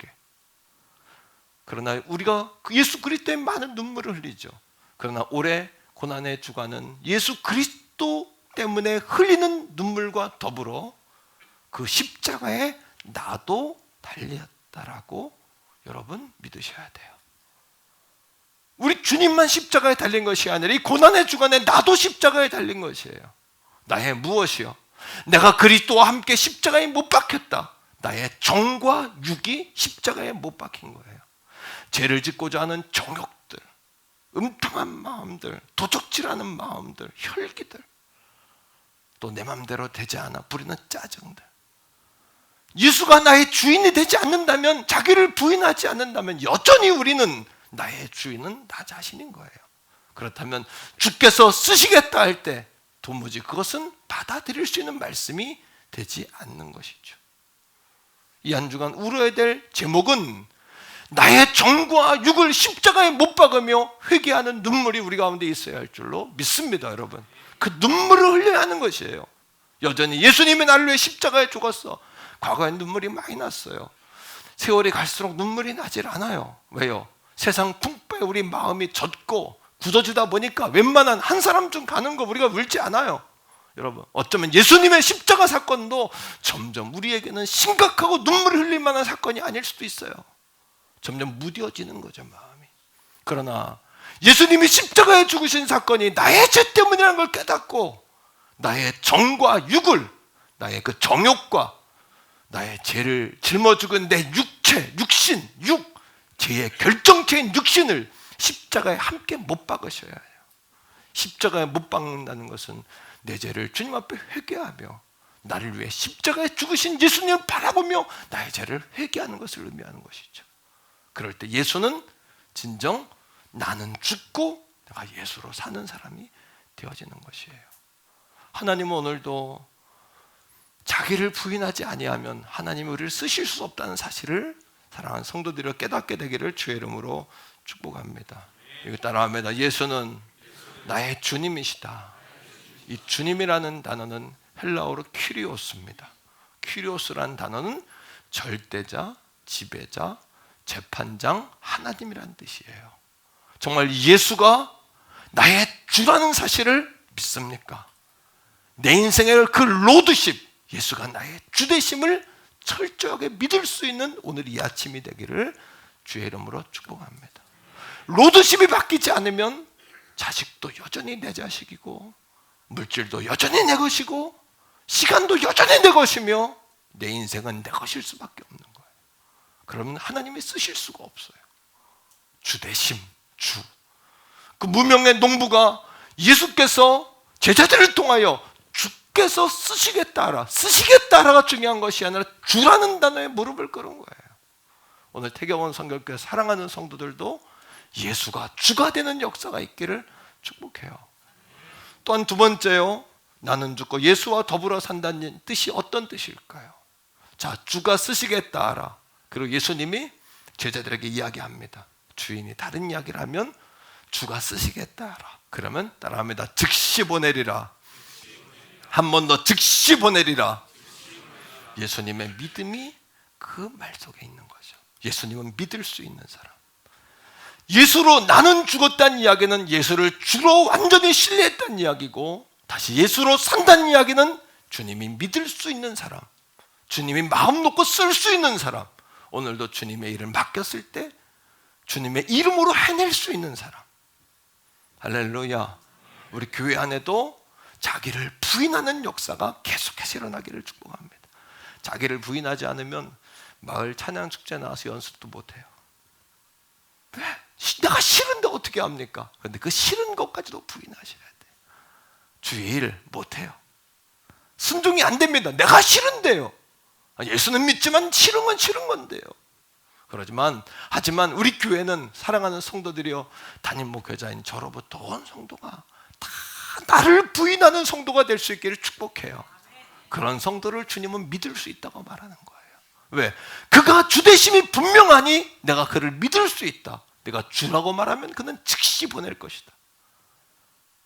그러나 우리가 예수 그리스도에 많은 눈물을 흘리죠. 그러나 올해 고난의 주간은 예수 그리스도 때문에 흘리는 눈물과 더불어 그 십자가에 나도 달렸다라고 여러분 믿으셔야 돼요. 우리 주님만 십자가에 달린 것이 아니라 이 고난의 주간에 나도 십자가에 달린 것이에요. 나의 무엇이요? 내가 그리스도와 함께 십자가에 못 박혔다. 나의 정과 육이 십자가에 못 박힌 거예요. 죄를 짓고자 하는 정욕들, 음탕한 마음들, 도적질하는 마음들, 혈기들, 또 내 맘대로 되지 않아 부리는 짜증들. 예수가 나의 주인이 되지 않는다면, 자기를 부인하지 않는다면 여전히 우리는 나의 주인은 나 자신인 거예요. 그렇다면 주께서 쓰시겠다 할 때 도무지 그것은 받아들일 수 있는 말씀이 되지 않는 것이죠. 이 한 주간 울어야 될 제목은 나의 정과 육을 십자가에 못 박으며 회개하는 눈물이 우리 가운데 있어야 할 줄로 믿습니다. 여러분, 그 눈물을 흘려야 하는 것이에요. 여전히 예수님이 나를 위해 십자가에 죽었어. 과거에 눈물이 많이 났어요. 세월이 갈수록 눈물이 나질 않아요. 왜요? 세상 풍파에 우리 마음이 젖고 굳어지다 보니까 웬만한 한 사람쯤 가는 거 우리가 울지 않아요. 여러분, 어쩌면 예수님의 십자가 사건도 점점 우리에게는 심각하고 눈물을 흘릴 만한 사건이 아닐 수도 있어요. 점점 무뎌지는 거죠, 마음이. 그러나 예수님이 십자가에 죽으신 사건이 나의 죄 때문이라는 걸 깨닫고 나의 정과 육을, 나의 그 정욕과 나의 죄를 짊어 죽은 내 육체, 육신, 죄의 결정체인 육신을 십자가에 함께 못 박으셔야 해요. 십자가에 못 박는다는 것은 내 죄를 주님 앞에 회개하며 나를 위해 십자가에 죽으신 예수님을 바라보며 나의 죄를 회개하는 것을 의미하는 것이죠. 그럴 때 예수는 진정 나는 죽고 내가 예수로 사는 사람이 되어지는 것이에요. 하나님은 오늘도 자기를 부인하지 아니하면 하나님이 우리를 쓰실 수 없다는 사실을 사랑하는 성도들이 깨닫게 되기를 주의 이름으로 축복합니다. 이거 따라합니다. 예수는 나의 주님이시다. 이 주님이라는 단어는 헬라어로 큐리오스입니다. 큐리오스라는 단어는 절대자, 지배자, 재판장, 하나님이라는 뜻이에요. 정말 예수가 나의 주라는 사실을 믿습니까? 내 인생의 그 로드십, 예수가 나의 주되심을 철저하게 믿을 수 있는 오늘 이 아침이 되기를 주의 이름으로 축복합니다. 로드십이 바뀌지 않으면 자식도 여전히 내 자식이고 물질도 여전히 내 것이고 시간도 여전히 내 것이며 내 인생은 내 것일 수밖에 없는 거예요. 그러면 하나님이 쓰실 수가 없어요. 주되심, 주. 그 무명의 농부가 예수께서 제자들을 통하여 주께서 쓰시겠다라가 중요한 것이 아니라 주라는 단어에 무릎을 꿇은 거예요. 오늘 태경원 선교교회 사랑하는 성도들도 예수가 주가 되는 역사가 있기를 축복해요. 또한 두 번째요, 나는 죽고 예수와 더불어 산다는 뜻이 어떤 뜻일까요? 자, 주가 쓰시겠다 알아. 그리고 예수님이 제자들에게 이야기합니다. 주인이 다른 이야기를 하면 주가 쓰시겠다 알아. 그러면 따라합니다. 즉시 보내리라. 한 번 더 즉시 보내리라. 예수님의 믿음이 그 말 속에 있는 거죠. 예수님은 믿을 수 있는 사람. 예수로 나는 죽었다는 이야기는 예수를 주로 완전히 신뢰했다는 이야기고, 다시 예수로 산다는 이야기는 주님이 믿을 수 있는 사람, 주님이 마음 놓고 쓸 수 있는 사람, 오늘도 주님의 일을 맡겼을 때 주님의 이름으로 해낼 수 있는 사람. 할렐루야. 우리 교회 안에도 자기를 부인하는 역사가 계속해서 일어나기를 축복합니다. 자기를 부인하지 않으면 마을 찬양 축제 나와서 연습도 못해요. 왜? 내가 싫은데 어떻게 합니까? 그런데 그 싫은 것까지도 부인하셔야 돼요. 주의 일 못해요. 순종이 안 됩니다. 내가 싫은데요. 예수는 믿지만 싫은 건 싫은 건데요. 하지만 우리 교회는 사랑하는 성도들이요, 담임 목회자인 저로부터 온 성도가 다 나를 부인하는 성도가 될 수 있기를 축복해요. 그런 성도를 주님은 믿을 수 있다고 말하는 거예요. 왜? 그가 주되심이 분명하니 내가 그를 믿을 수 있다. 내가 주라고 말하면 그는 즉시 보낼 것이다.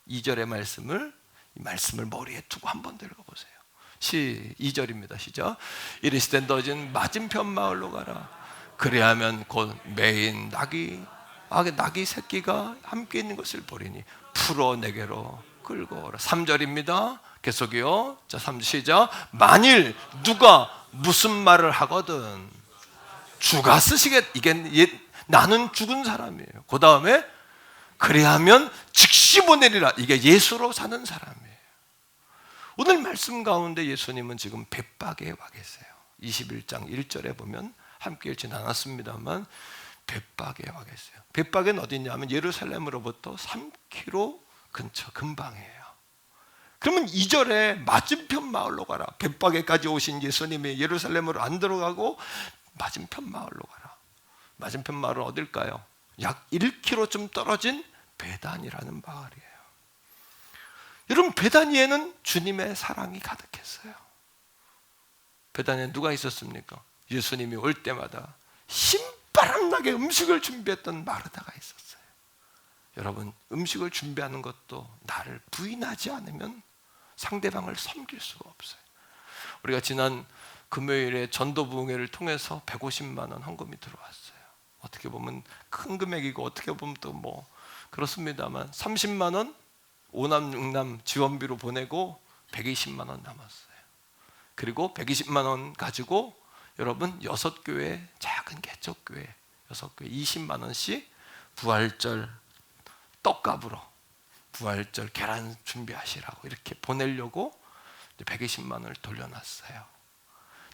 2절의 말씀을 이 말씀을 머리에 두고 한번 읽어보세요. 2절입니다. 시작. 이르시되 너희는 맞은편 마을로 가라. 그리하면 곧 매인 낙이 새끼가 함께 있는 것을 보리니 풀어 내게로 끌고 오라. 3절입니다. 계속이요. 자, 3절 시작. 만일 누가 무슨 말을 하거든 주가 쓰시겠. 이게 나는 죽은 사람이에요. 그 다음에 그리하면 즉시 보내리라. 이게 예수로 사는 사람이에요. 오늘 말씀 가운데 예수님은 지금 벳박에 와 계세요. 21장 1절에 보면 함께 읽진 않았습니다만 벳박에 와 계세요. 벳박은 어디냐면 예루살렘으로부터 3km 근처 근방이에요. 그러면 2절에 맞은편 마을로 가라. 벳박에까지 오신 예수님이 예루살렘으로 안 들어가고 맞은편 마을로 가라. 맞은편 마을은 어딜까요? 약 1km쯤 떨어진 베단이라는 마을이에요. 여러분, 베다니에는 주님의 사랑이 가득했어요. 베다니에 누가 있었습니까? 예수님이 올 때마다 신바람나게 음식을 준비했던 마르다가 있었어요. 여러분, 음식을 준비하는 것도 나를 부인하지 않으면 상대방을 섬길 수가 없어요. 우리가 지난 금요일에 전도부흥회를 통해서 150만 원 헌금이 들어왔어요. 어떻게 보면 큰 금액이고 어떻게 보면 또 뭐 그렇습니다만 30만 원 5남 6남 지원비로 보내고 120만 원 남았어요. 그리고 120만 원 가지고 여러분 6교회 작은 개척교회 6교회 20만 원씩 부활절 떡값으로 부활절 계란 준비하시라고 이렇게 보내려고 120만 원을 돌려놨어요.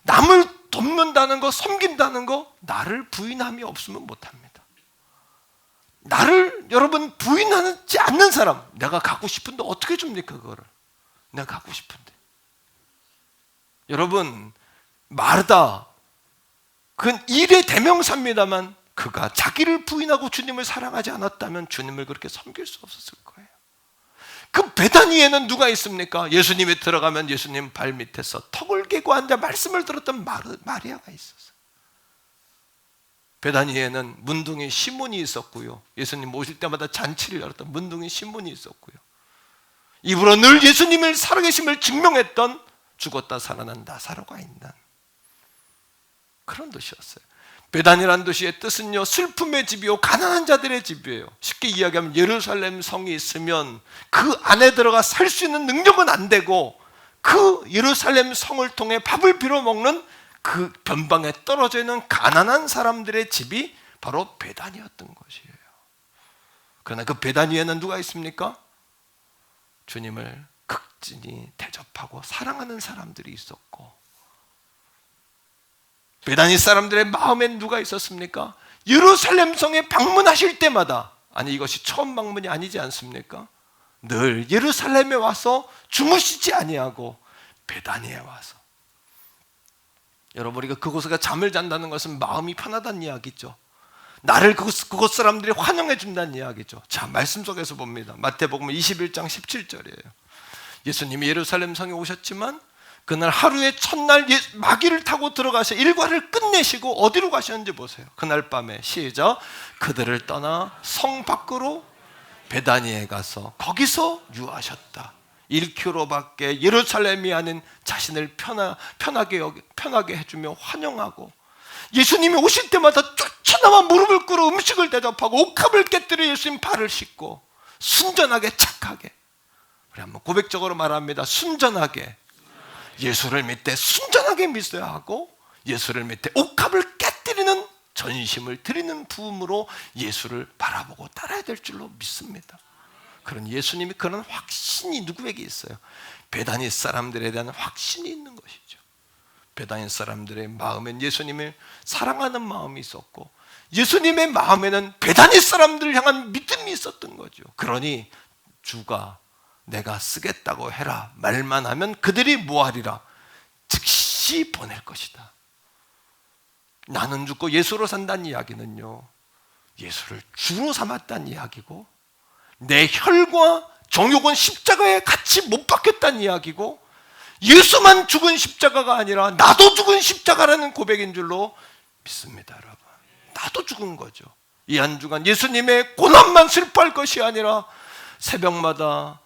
남을 돕는다는 거, 섬긴다는 거, 나를 부인함이 없으면 못합니다. 나를 여러분 부인하지 않는 사람, 내가 갖고 싶은데 어떻게 줍니까? 그거를 내가 갖고 싶은데. 여러분, 마르다 그건 일의 대명사입니다만 그가 자기를 부인하고 주님을 사랑하지 않았다면 주님을 그렇게 섬길 수 없었을 거예요. 그 베다니에는 누가 있습니까? 예수님이 들어가면 예수님 발 밑에서 턱을 개고 앉아 말씀을 들었던 마리아가 있었어요. 베다니에는 문둥이 시몬이 있었고요. 예수님 오실 때마다 잔치를 열었던 문둥이 시몬이 있었고요. 입으로 늘 예수님을 살아계심을 증명했던 죽었다 살아난 나사로가 있는 그런 도시였어요. 베단이라는 도시의 뜻은요, 슬픔의 집이요 가난한 자들의 집이에요. 쉽게 이야기하면 예루살렘 성이 있으면 그 안에 들어가 살 수 있는 능력은 안 되고 그 예루살렘 성을 통해 밥을 빌어먹는 그 변방에 떨어져 있는 가난한 사람들의 집이 바로 베단이었던 것이에요. 그러나 그 베단위에는 누가 있습니까? 주님을 극진히 대접하고 사랑하는 사람들이 있었고, 베다니 사람들의 마음엔 누가 있었습니까? 예루살렘 성에 방문하실 때마다, 아니 이것이 처음 방문이 아니지 않습니까? 늘 예루살렘에 와서 주무시지 아니하고 베다니에 와서, 여러분 우리가 그곳에 잠을 잔다는 것은 마음이 편하다는 이야기죠. 나를 그곳 사람들이 환영해 준다는 이야기죠. 자, 말씀 속에서 봅니다. 마태복음 21장 17절이에요. 예수님이 예루살렘 성에 오셨지만 그날 하루의 첫날 마귀를 타고 들어가서 일과를 끝내시고 어디로 가셨는지 보세요. 그날 밤에 시작, 그들을 떠나 성 밖으로 베다니에 가서 거기서 유하셨다. 1km밖에 예루살렘이 아닌 자신을 편하게 해주며 환영하고, 예수님이 오실 때마다 쫓아나와 무릎을 꿇어 음식을 대접하고 옥합을 깨뜨려 예수님 발을 씻고 순전하게 착하게, 우리 한번 고백적으로 말합니다. 순전하게 예수를 믿되 순전하게 믿어야 하고, 예수를 믿되 옥합을 깨뜨리는 전심을 드리는 부음으로 예수를 바라보고 따라야 될 줄로 믿습니다. 그런 예수님이 그런 확신이 누구에게 있어요? 베다니 사람들에 대한 확신이 있는 것이죠. 베다니 사람들의 마음엔 예수님을 사랑하는 마음이 있었고, 예수님의 마음에는 베다니 사람들을 향한 믿음이 있었던 거죠. 그러니 주가 내가 쓰겠다고 해라 말만 하면 그들이 뭐하리라? 즉시 보낼 것이다. 나는 죽고 예수로 산다는 이야기는요, 예수를 주로 삼았다는 이야기고, 내 혈과 정욕은 십자가에 같이 못 박혔다는 이야기고, 예수만 죽은 십자가가 아니라 나도 죽은 십자가라는 고백인 줄로 믿습니다. 여러분, 나도 죽은 거죠. 이 한 주간 예수님의 고난만 슬퍼할 것이 아니라 새벽마다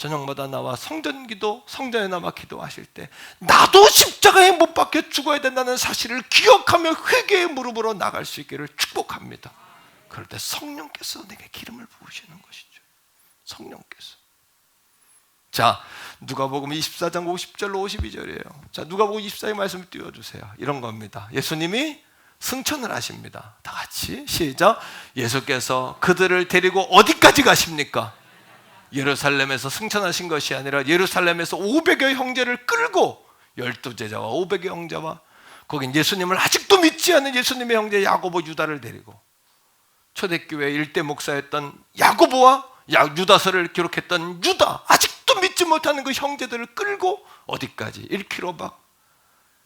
저녁마다 나와 성전에 나와 기도하실 때 나도 십자가에 못 박혀 죽어야 된다는 사실을 기억하며 회개의 무릎으로 나갈 수 있기를 축복합니다. 그럴 때 성령께서 내게 기름을 부으시는 것이죠. 성령께서. 자, 누가복음 24장 50절로 52절이에요. 자, 누가복음 24장 말씀을 띄워주세요. 이런 겁니다. 예수님이 승천을 하십니다. 다 같이 시작. 예수께서 그들을 데리고 어디까지 가십니까? 예루살렘에서 승천하신 것이 아니라 예루살렘에서 500여 형제를 끌고 12제자와 500여 형제와 거긴 예수님을 아직도 믿지 않는 예수님의 형제 야고보, 유다를 데리고 초대교회 일대 목사였던 야고보와 유다서를 기록했던 유다, 아직도 믿지 못하는 그 형제들을 끌고 어디까지? 1km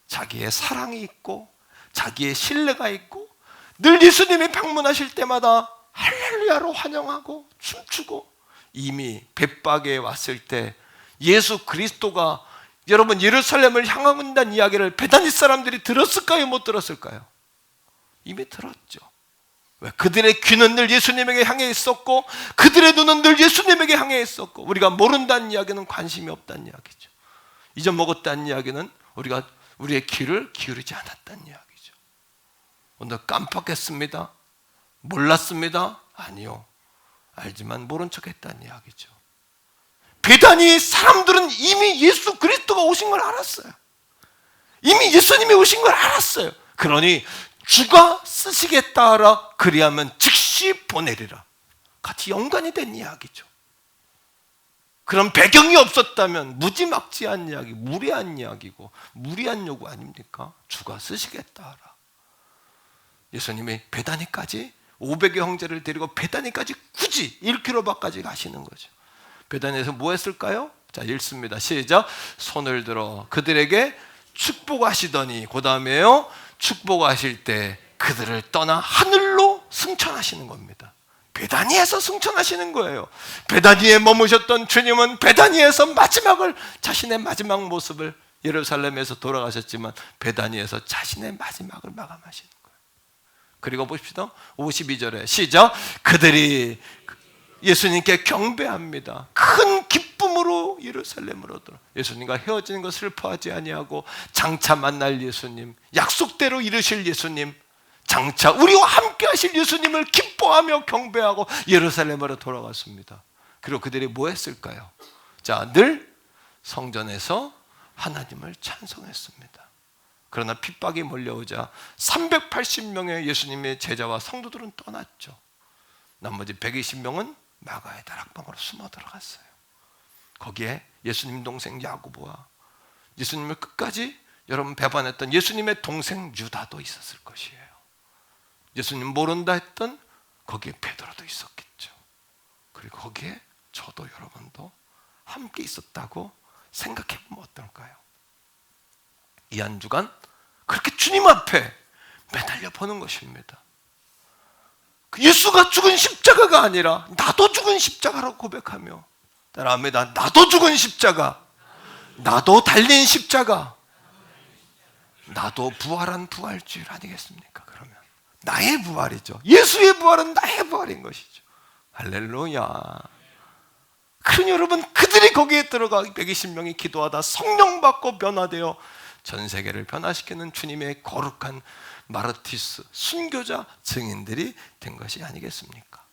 자기의 사랑이 있고 자기의 신뢰가 있고 늘 예수님이 방문하실 때마다 할렐루야로 환영하고 춤추고 이미 벳박에 왔을 때 예수 그리스도가 여러분 예루살렘을 향한다는 이야기를 베다니 사람들이 들었을까요? 못 들었을까요? 이미 들었죠. 왜? 그들의 귀는 늘 예수님에게 향해 있었고 그들의 눈은 늘 예수님에게 향해 있었고 우리가 모른다는 이야기는 관심이 없다는 이야기죠. 잊어먹었다는 이야기는 우리가 우리의 귀를 기울이지 않았다는 이야기죠. 오늘 깜빡했습니다. 몰랐습니다. 아니요. 알지만 모른 척했다는 이야기죠. 베다니 사람들은 이미 예수 그리스도가 오신 걸 알았어요. 이미 예수님이 오신 걸 알았어요. 그러니 주가 쓰시겠다라 그리하면 즉시 보내리라. 같이 연관이 된 이야기죠. 그런 배경이 없었다면 무지막지한 이야기, 무례한 이야기고 무리한 요구 아닙니까? 주가 쓰시겠다라. 예수님이 베다니까지 500여 형제를 데리고 베다니까지 굳이 1km까지 가시는 거죠. 베다니에서 뭐 했을까요? 자, 읽습니다. 시작. 손을 들어 그들에게 축복하시더니 그 다음에요. 축복하실 때 그들을 떠나 하늘로 승천하시는 겁니다. 베다니에서 승천하시는 거예요. 베다니에 머무셨던 주님은 베다니에서 자신의 마지막 모습을 예루살렘에서 돌아가셨지만 베다니에서 자신의 마지막을 마감하시는 거예요. 그리고 보십시다. 52절에 시작. 그들이 예수님께 경배합니다. 큰 기쁨으로 예루살렘으로 들어. 예수님과 헤어지는 것 슬퍼하지 아니하고 장차 만날 예수님, 약속대로 이루실 예수님, 장차 우리와 함께 하실 예수님을 기뻐하며 경배하고 예루살렘으로 돌아갔습니다. 그리고 그들이 뭐 했을까요? 자, 늘 성전에서 하나님을 찬송했습니다. 그러나 핍박이 몰려오자 380명의 예수님의 제자와 성도들은 떠났죠. 나머지 120명은 마가의 다락방으로 숨어 들어갔어요. 거기에 예수님 동생 야고보와 예수님을 끝까지 여러분 배반했던 예수님의 동생 유다도 있었을 것이에요. 예수님 모른다 했던 거기에 베드로도 있었겠죠. 그리고 거기에 저도 여러분도 함께 있었다고 생각해 보면 어떨까요? 이 한 주간 그렇게 주님 앞에 매달려 보는 것입니다. 예수가 죽은 십자가가 아니라 나도 죽은 십자가라고 고백하며 따라합니다. 나도 죽은 십자가, 나도 달린 십자가, 나도 부활한 부활주일 아니겠습니까? 그러면 나의 부활이죠. 예수의 부활은 나의 부활인 것이죠. 할렐루야. 그러니 여러분 그들이 거기에 들어가 120명이 기도하다 성령 받고 변화되어 전 세계를 변화시키는 주님의 거룩한 마르티스, 순교자 증인들이 된 것이 아니겠습니까?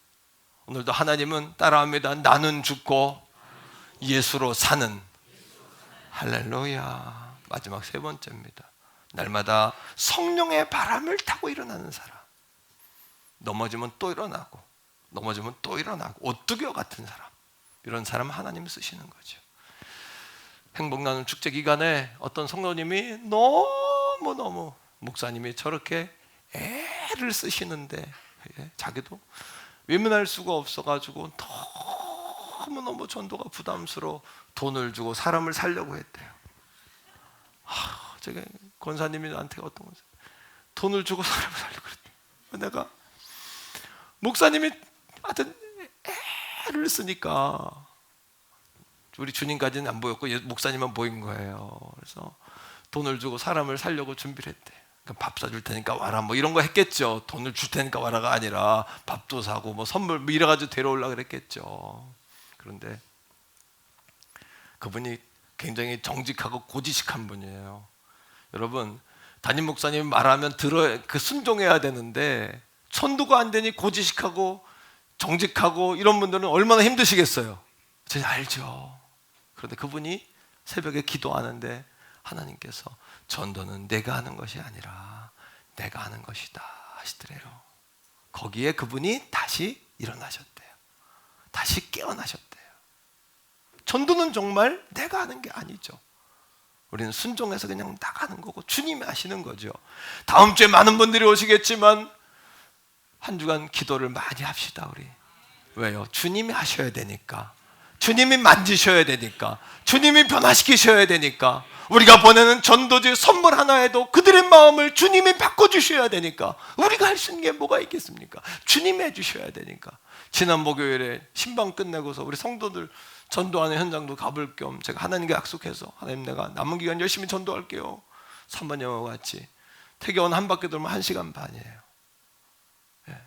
오늘도 하나님은 따라합니다. 나는 죽고 예수로 사는. 할렐루야. 마지막 세 번째입니다. 날마다 성령의 바람을 타고 일어나는 사람. 넘어지면 또 일어나고 넘어지면 또 일어나고 오뚜겨 같은 사람. 이런 사람 하나님 쓰시는 거죠. 행복나눔 축제 기간에 어떤 성도님이 너무너무 목사님이 저렇게 애를 쓰시는데 자기도 외면할 수가 없어가지고 너무너무 전도가 부담스러워 돈을 주고 사람을 살려고 했대요. 저게 권사님이 나한테 어떤 거죠? 돈을 주고 사람을 살려고 그랬대요. 내가 목사님이 하여튼 애를 쓰니까 우리 주님까지는 안 보였고 목사님만 보인 거예요. 그래서 돈을 주고 사람을 살려고 준비를 했대. 그러니까 밥 사줄 테니까 와라 뭐 이런 거 했겠죠. 돈을 줄 테니까 와라가 아니라 밥도 사고 뭐 선물 뭐 이래가지고 데려오려고 그랬겠죠. 그런데 그분이 굉장히 정직하고 고지식한 분이에요. 여러분, 담임 목사님이 말하면 순종해야 되는데 천도가 안 되니 고지식하고 정직하고 이런 분들은 얼마나 힘드시겠어요. 제가 알죠. 그런데 그분이 새벽에 기도하는데 하나님께서 전도는 내가 하는 것이 아니라 내가 하는 것이다 하시더래요. 거기에 그분이 다시 일어나셨대요. 다시 깨어나셨대요. 전도는 정말 내가 하는 게 아니죠. 우리는 순종해서 그냥 나가는 거고 주님이 하시는 거죠. 다음 주에 많은 분들이 오시겠지만 한 주간 기도를 많이 합시다. 우리 왜요? 주님이 하셔야 되니까, 주님이 만지셔야 되니까, 주님이 변화시키셔야 되니까, 우리가 보내는 전도지 선물 하나에도 그들의 마음을 주님이 바꿔주셔야 되니까, 우리가 할 수 있는 게 뭐가 있겠습니까? 주님이 해주셔야 되니까. 지난 목요일에 신방 끝내고서 우리 성도들 전도하는 현장도 가볼 겸 제가 하나님께 약속해서, 하나님 내가 남은 기간 열심히 전도할게요. 3번 영화와 같이 태교원 한 바퀴 돌면 1시간 반이에요. 예.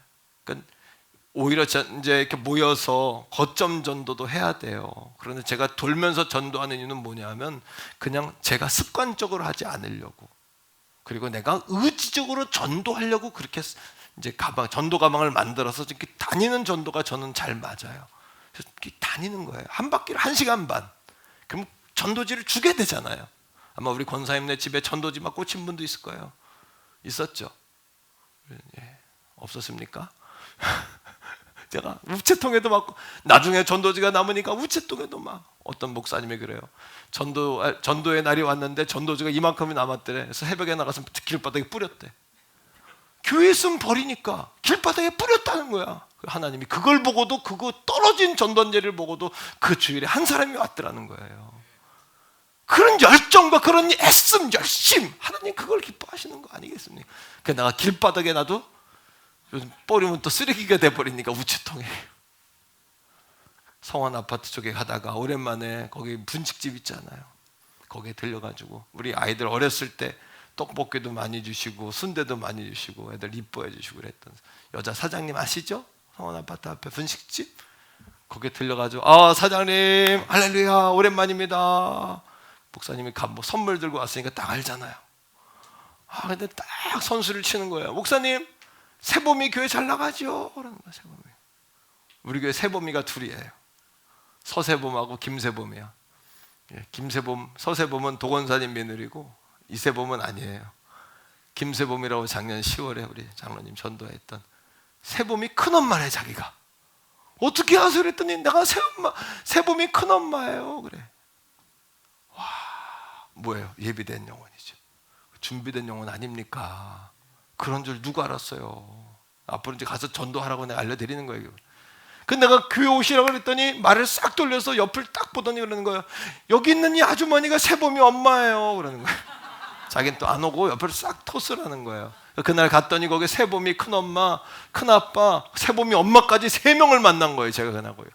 그러니까 오히려 이제 이렇게 모여서 거점 전도도 해야 돼요. 그런데 제가 돌면서 전도하는 이유는 뭐냐면 그냥 제가 습관적으로 하지 않으려고, 그리고 내가 의지적으로 전도하려고 그렇게 이제 전도 가방을 만들어서 이렇게 다니는 전도가 저는 잘 맞아요. 그래서 이렇게 다니는 거예요. 한 바퀴를 1시간 반. 그럼 전도지를 주게 되잖아요. 아마 우리 권사님네 집에 전도지 막 꽂힌 분도 있을 거예요. 있었죠? 예. 없었습니까? 제가 우체통에도 막, 나중에 전도지가 남으니까 우체통에도 막, 어떤 목사님이 그래요. 전도의 날이 왔는데 전도지가 이만큼이 남았더래. 그래서 새벽에 나가서 길바닥에 뿌렸대. 교회 있으면 버리니까 길바닥에 뿌렸다는 거야. 하나님이 그걸 보고도, 그거 떨어진 전도제를 보고도 그 주일에 한 사람이 왔더라는 거예요. 그런 열정과 그런 애씀, 열심, 하나님 그걸 기뻐하시는 거 아니겠습니까? 그래서 내가 길바닥에 놔도 요즘 버리면 또 쓰레기가 돼버리니까 우체통에. 성원 아파트 쪽에 가다가 오랜만에 거기 분식집 있잖아요. 거기에 들려가지고 우리 아이들 어렸을 때 떡볶이도 많이 주시고 순대도 많이 주시고 애들 이뻐해 주시고 그랬던 여자 사장님 아시죠? 성원 아파트 앞에 분식집. 거기에 들려가지고, 아 사장님 할렐루야 오랜만입니다. 목사님이 뭐 선물 들고 왔으니까 딱 알잖아요. 아 근데 딱 선수를 치는 거예요. 목사님 세범이 교회 잘 나가죠? 그러는 거야. 세범이. 우리 교회 세범이가 둘이에요. 서세범하고 김세범이야. 예, 김세범, 서세범은 도건사님 며느리고 이세범은 아니에요. 김세범이라고 작년 10월에 우리 장로님 전도했던 세범이 큰엄마래. 자기가 어떻게 아세요? 그랬더니 내가 세범이 큰엄마예요. 그래. 와, 뭐예요? 예비된 영혼이죠. 준비된 영혼 아닙니까? 그런 줄 누가 알았어요? 앞으로 이제 가서 전도하라고 내가 알려드리는 거예요. 근데 내가 교회 오시라고 그랬더니 말을 싹 돌려서 옆을 딱 보더니 그러는 거예요. 여기 있는 이 아주머니가 세범이 엄마예요. 그러는 거예요. 자기는 또 안 오고 옆을 싹 토스라는 거예요. 그날 갔더니 거기 세범이 큰엄마, 큰아빠, 세범이 엄마까지 3명을 만난 거예요. 제가 그날 거예요.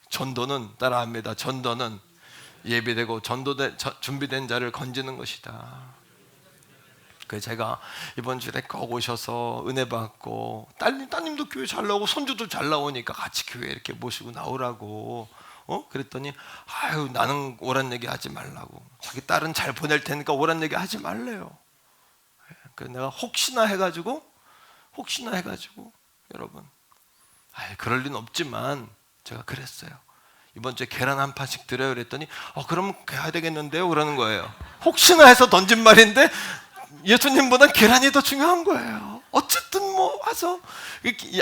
전도는 따라합니다. 전도는 예비되고 준비된 자를 건지는 것이다. 그래서 제가 이번 주에 꼭 오셔서 은혜 받고, 따님도 교회 잘 나오고 손주도 잘 나오니까 같이 교회 이렇게 모시고 나오라고. 그랬더니 아유 나는 오란 얘기 하지 말라고. 자기 딸은 잘 보낼 테니까 오란 얘기 하지 말래요. 그래서 내가 혹시나 해가지고 여러분, 그럴 리는 없지만 제가 그랬어요. 이번 주에 계란 한 판씩 드려요. 그랬더니 그럼 가야 되겠는데요. 그러는 거예요. 혹시나 해서 던진 말인데 예수님보단 계란이 더 중요한 거예요. 어쨌든 뭐 와서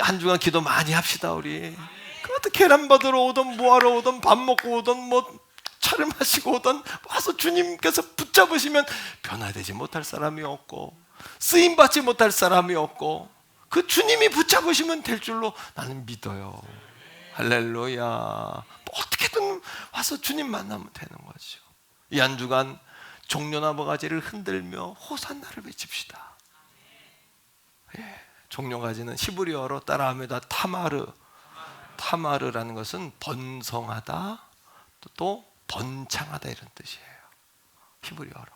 한 주간 기도 많이 합시다 우리. 그것도 계란 받으러 오던 뭐하러 오던 밥 먹고 오던 뭐 차를 마시고 오던 와서 주님께서 붙잡으시면 변화되지 못할 사람이 없고 쓰임받지 못할 사람이 없고 그 주님이 붙잡으시면 될 줄로 나는 믿어요. 할렐루야. 어떻게든 와서 주님 만나면 되는 거죠. 이 한 주간 종려나무 가지를 흔들며 호산나를 외칩시다. 예, 종려가지는 히브리어로 따라합니다. 타마르라는 것은 번성하다, 또 번창하다 이런 뜻이에요. 히브리어로.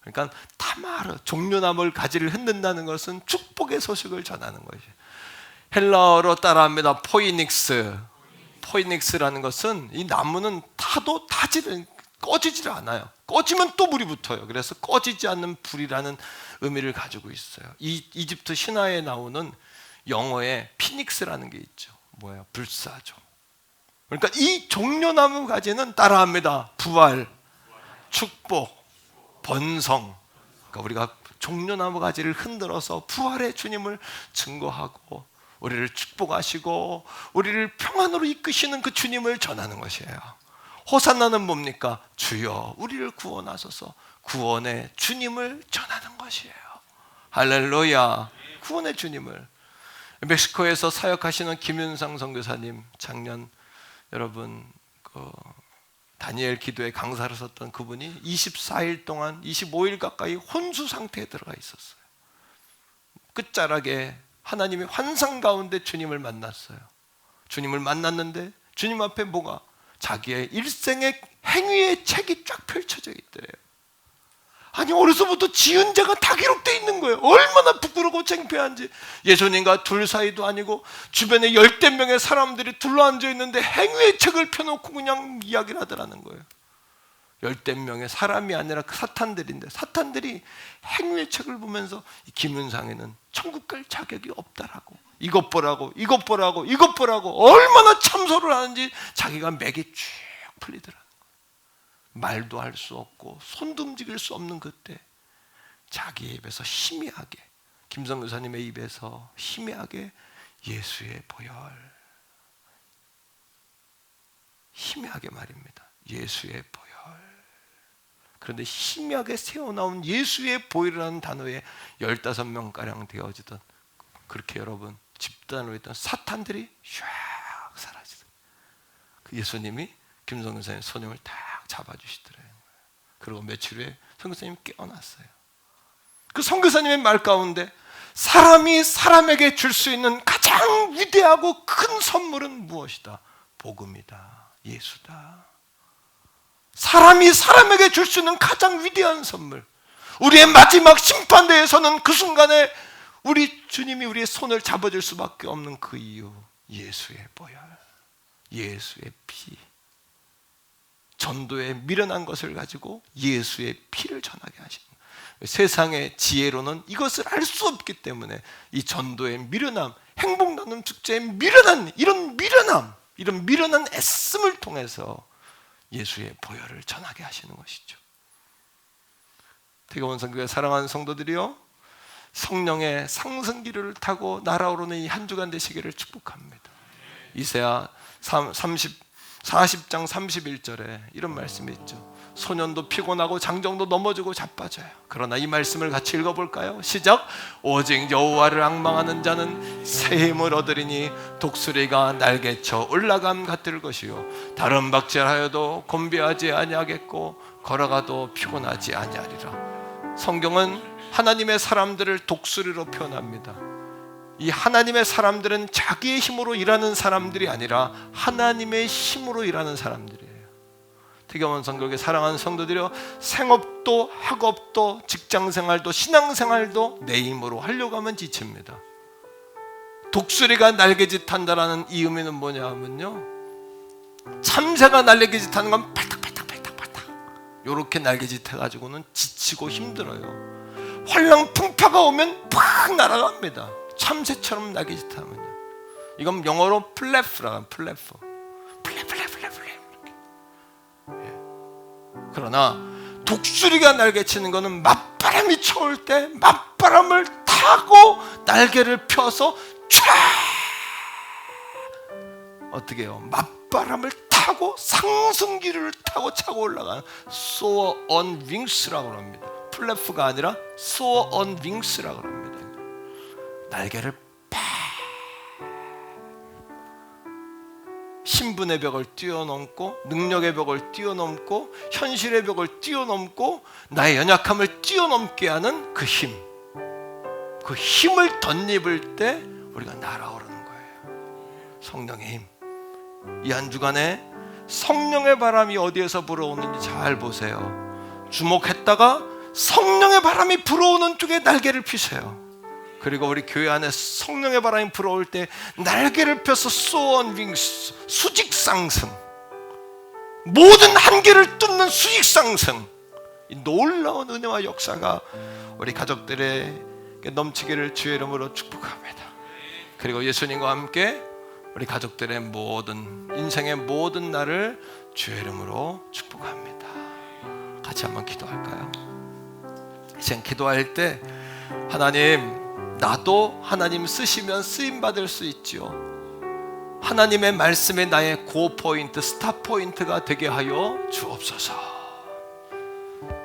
그러니까 타마르, 종려나무 가지를 흔든다는 것은 축복의 소식을 전하는 것이에요. 헬라어로 따라합니다. 포이닉스라는 것은 이 나무는 타도 타지를 꺼지질 않아요. 꺼지면 또 불이 붙어요. 그래서 꺼지지 않는 불이라는 의미를 가지고 있어요. 이 이집트 신화에 나오는 영어에 피닉스라는 게 있죠. 뭐예요? 불사조. 그러니까 이 종려나무 가지는 따라합니다. 부활, 축복, 번성. 그러니까 우리가 종려나무 가지를 흔들어서 부활의 주님을 증거하고 우리를 축복하시고 우리를 평안으로 이끄시는 그 주님을 전하는 것이에요. 호산나는 뭡니까? 주여 우리를 구원하소서. 구원의 주님을 전하는 것이에요. 할렐루야. 구원의 주님을. 멕시코에서 사역하시는 김윤상 선교사님, 작년 여러분 그 다니엘 기도의 강사를 썼던 그분이 24일 동안 25일 가까이 혼수 상태에 들어가 있었어요. 끝자락에 하나님의 환상 가운데 주님을 만났어요. 주님을 만났는데 주님 앞에 뭐가? 자기의 일생의 행위의 책이 쫙 펼쳐져 있더래요. 아니 어려서부터 지은 죄가 다 기록되어 있는 거예요. 얼마나 부끄럽고 창피한지. 예수님과 둘 사이도 아니고 주변에 10대 명의 사람들이 둘러앉아 있는데 행위의 책을 펴놓고 그냥 이야기를 하더라는 거예요. 10대 명의 사람이 아니라 그 사탄들인데 사탄들이 행위의 책을 보면서 김윤상에는 천국 갈 자격이 없다라고, 이것 보라고 이것 보라고 이것 보라고 얼마나 참소를 하는지 자기가 맥이 쭉 풀리더라. 말도 할 수 없고 손도 움직일 수 없는 그때 자기의 입에서 희미하게, 김성 교사님의 입에서 희미하게 예수의 보혈, 희미하게 말입니다. 예수의 보혈. 그런데 희미하게 새어나온 예수의 보혈이라는 단어에 15명가량 되어지던 그렇게 여러분 집단으로 있던 사탄들이 샥 사라지던 그 예수님이 김성 교사님 손님을 딱 잡아주시더래요. 그리고 며칠 후에 선교사님이 깨어났어요. 그 선교사님의 말 가운데 사람이 사람에게 줄 수 있는 가장 위대하고 큰 선물은 무엇이다? 복음이다. 예수다. 사람이 사람에게 줄 수 있는 가장 위대한 선물. 우리의 마지막 심판대에서는 그 순간에 우리 주님이 우리의 손을 잡아줄 수밖에 없는 그 이유, 예수의 보혈, 예수의 피. 전도에 미련한 것을 가지고 예수의 피를 전하게 하시는 거예요. 세상의 지혜로는 이것을 알 수 없기 때문에 이 전도의 미련함, 행복 나눔 축제의 미련한, 이런 미련한 애씀을 통해서 예수의 보혈을 전하게 하시는 것이죠. 대교원 선교회 사랑하는 성도들이요, 성령의 상승기를 타고 날아오르는 이 한 주간 되시기를 축복합니다. 이사야 40장 31절에 이런 말씀이 있죠. 소년도 피곤하고 장정도 넘어지고 자빠져요. 그러나 이 말씀을 같이 읽어볼까요? 시작. 오직 여호와를 앙망하는 자는 새 힘을 얻으리니 독수리가 날개쳐 올라감 같을 것이요 다른 박질하여도 곤비하지 아니하겠고 걸어가도 피곤하지 아니하리라. 성경은 하나님의 사람들을 독수리로 표현합니다. 이 하나님의 사람들은 자기의 힘으로 일하는 사람들이 아니라 하나님의 힘으로 일하는 사람들이에요. 태경원 성교회 사랑하는 성도들이요, 생업도 학업도 직장생활도 신앙생활도 내 힘으로 하려고 하면 지칩니다. 독수리가 날개짓 한다라는 이 의미는 뭐냐 하면요, 참새가 날개짓 하는 건 팔딱팔딱 요렇게 날개짓 해가지고는 지치고 힘들어요. 환랑풍파가 오면 팍 날아갑니다. 참새처럼 날개짓하면요. 이건 영어로 플래프라고, 플래프. 그러나 독수리가 날개치는 것은 맞바람이 쳐올 때 맞바람을 타고 날개를 펴서 촤! 어떻게 해요? 맞바람을 타고 상승기를 타고 차고 올라가는 soar on wings라고 합니다. 플래프가 아니라 soar on wings라고 합니다. 날개를 팍, 신분의 벽을 뛰어넘고 능력의 벽을 뛰어넘고 현실의 벽을 뛰어넘고 나의 연약함을 뛰어넘게 하는 그 힘, 그 힘을 덧입을 때 우리가 날아오르는 거예요. 성령의 힘. 이 한 주간에 성령의 바람이 어디에서 불어오는지 잘 보세요. 주목했다가 성령의 바람이 불어오는 쪽에 날개를 피세요. 그리고 우리 교회 안에 성령의 바람이 불어올 때 날개를 펴서 soar on wings, 수직 상승. 모든 한계를 뚫는 수익 상승, 이 놀라운 은혜와 역사가 우리 가족들의 넘치기를 주의 이름으로 축복합니다. 그리고 예수님과 함께 우리 가족들의 모든 인생의 모든 날을 주의 이름으로 축복합니다. 같이 한번 기도할까요? 이제 기도할 때 하나님, 나도 하나님 쓰시면 쓰임 받을 수 있지요. 하나님의 말씀에 나의 고포인트, 스탑포인트가 되게 하여 주옵소서.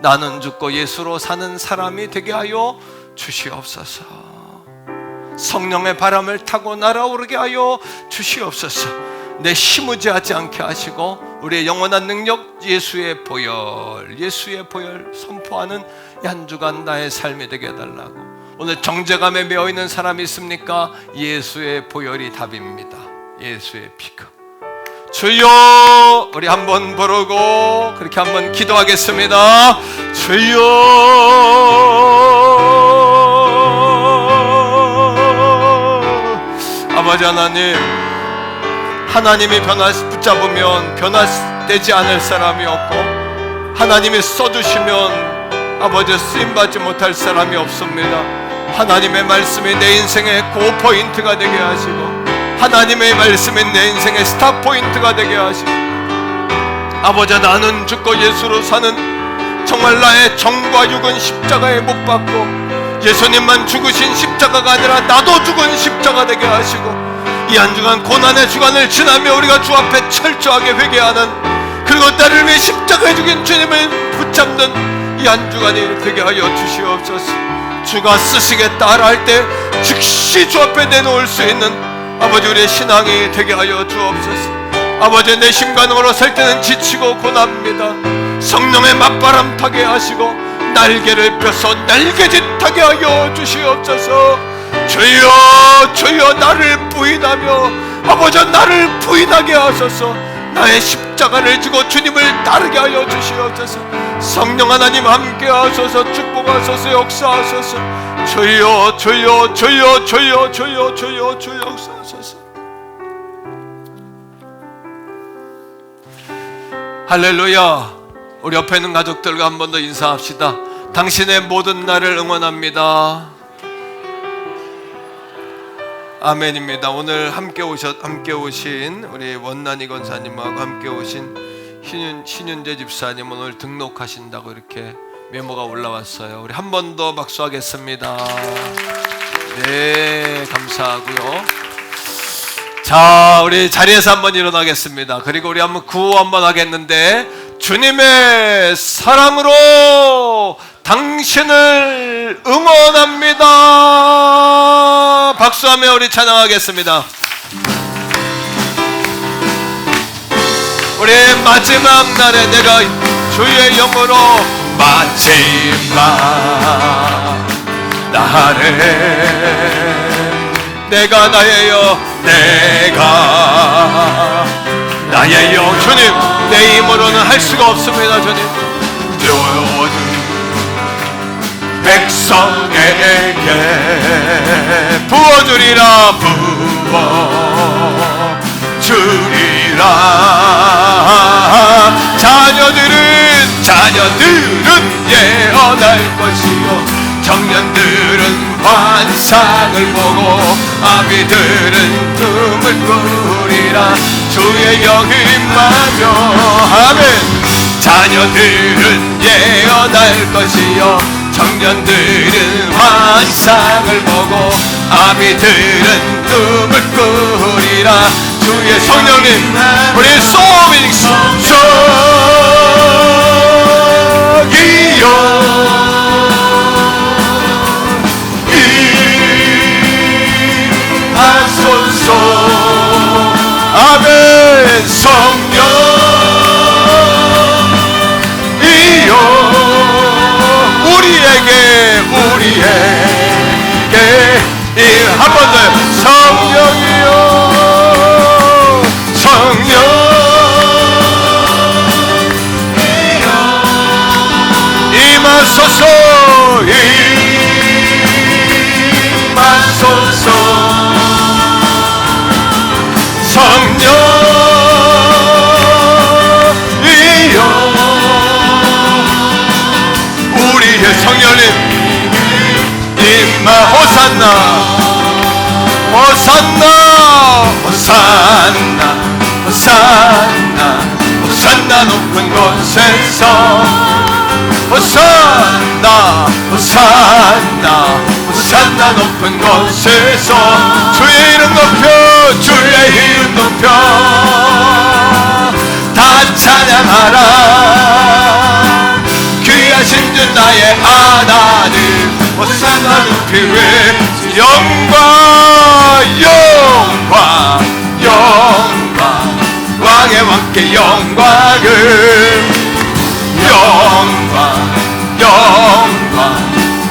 나는 죽고 예수로 사는 사람이 되게 하여 주시옵소서. 성령의 바람을 타고 날아오르게 하여 주시옵소서. 내 힘을 하지 않게 하시고 우리의 영원한 능력, 예수의 보혈 선포하는 한 주간 나의 삶이 되게 해달라고. 오늘 정죄감에 매어있는 사람이 있습니까? 예수의 보혈이 답입니다. 예수의 피가. 주여, 우리 한번 부르고 그렇게 한번 기도하겠습니다. 주여, 아버지 하나님, 하나님이 붙잡으면 변화되지 않을 사람이 없고, 하나님이 써주시면 아버지 쓰임받지 못할 사람이 없습니다. 하나님의 말씀이 내 인생의 고포인트가 되게 하시고, 하나님의 말씀이 내 인생의 스탑포인트가 되게 하시고, 아버지, 나는 죽고 예수로 사는 정말 나의 정과 육은 십자가에 못 박고 예수님만 죽으신 십자가가 아니라 나도 죽은 십자가 되게 하시고, 이 한 주간 고난의 주간을 지나며 우리가 주 앞에 철저하게 회개하는, 그리고 나를 위해 십자가에 죽인 주님을 붙잡는 이 한 주간이 되게 하여 주시옵소서. 주가 쓰시겠다 하라 할 때 즉시 주 앞에 내놓을 수 있는 아버지 우리의 신앙이 되게 하여 주옵소서. 아버지, 내 심간으로 살 때는 지치고 고납니다. 성령의 맞바람 타게 하시고 날개를 펴서 날개짓하게 하여 주시옵소서. 주여, 주여, 나를 부인하며 아버지 나를 부인하게 하소서. 나의 십자가를 지고 주님을 따르게 하여 주시옵소서. 성령 하나님 함께 하소서. 축복하소서. 역사하소서. 주여, 주여, 주여, 주여, 주여, 주여, 주여, 역사하소서. 할렐루야. 우리 옆에 있는 가족들과 한 번 더 인사합시다. 당신의 모든 날을 응원합니다. 아멘입니다. 오늘 함께 오신 우리 원난이 권사님하고 함께 오신 신윤재 집사님 오늘 등록하신다고 이렇게 메모가 올라왔어요. 우리 한 번 더 박수하겠습니다. 네, 감사하고요. 자, 우리 자리에서 한번 일어나겠습니다. 그리고 우리 한번 구호 한번 하겠는데, 주님의 사랑으로 당신을 응원합니다. 박수하며 우리 찬양하겠습니다. 우리 마지막 날에 내가 주의 영으로 마지막 날에 내가 나예요, 내가 나예요. 주님, 내 힘으로는 할 수가 없습니다. 주님, 모든 백성에게 부어주리라, 부어주리라. 자녀들은 예언할 것이요, 청년들은 환상을 보고, 아비들은 꿈을 꾸리라. 주의 영이 임하며, 아멘. 자녀들은 예언할 것이요, 청년들은 환상을 보고, 아비들은 꿈을 꾸리라. 주의 성령님, 우리 소밍 속이요 하소서. 아멘. 성령이요 우리에게 한 번 더요. 성령이요, 성령이요 임하소서, 임하소서. 성령이요 호산나 호산나 호산나 호산나 호산나 높은 곳에서 호산나 호산나 호산나 높은 곳에서 주의 이름 높여 주의 이름 높여 다 찬양하라 귀하신 주 나의 하나님 호산나 높이 왜 영광 영광 영광 왕의 왕께 영광을 영광 영광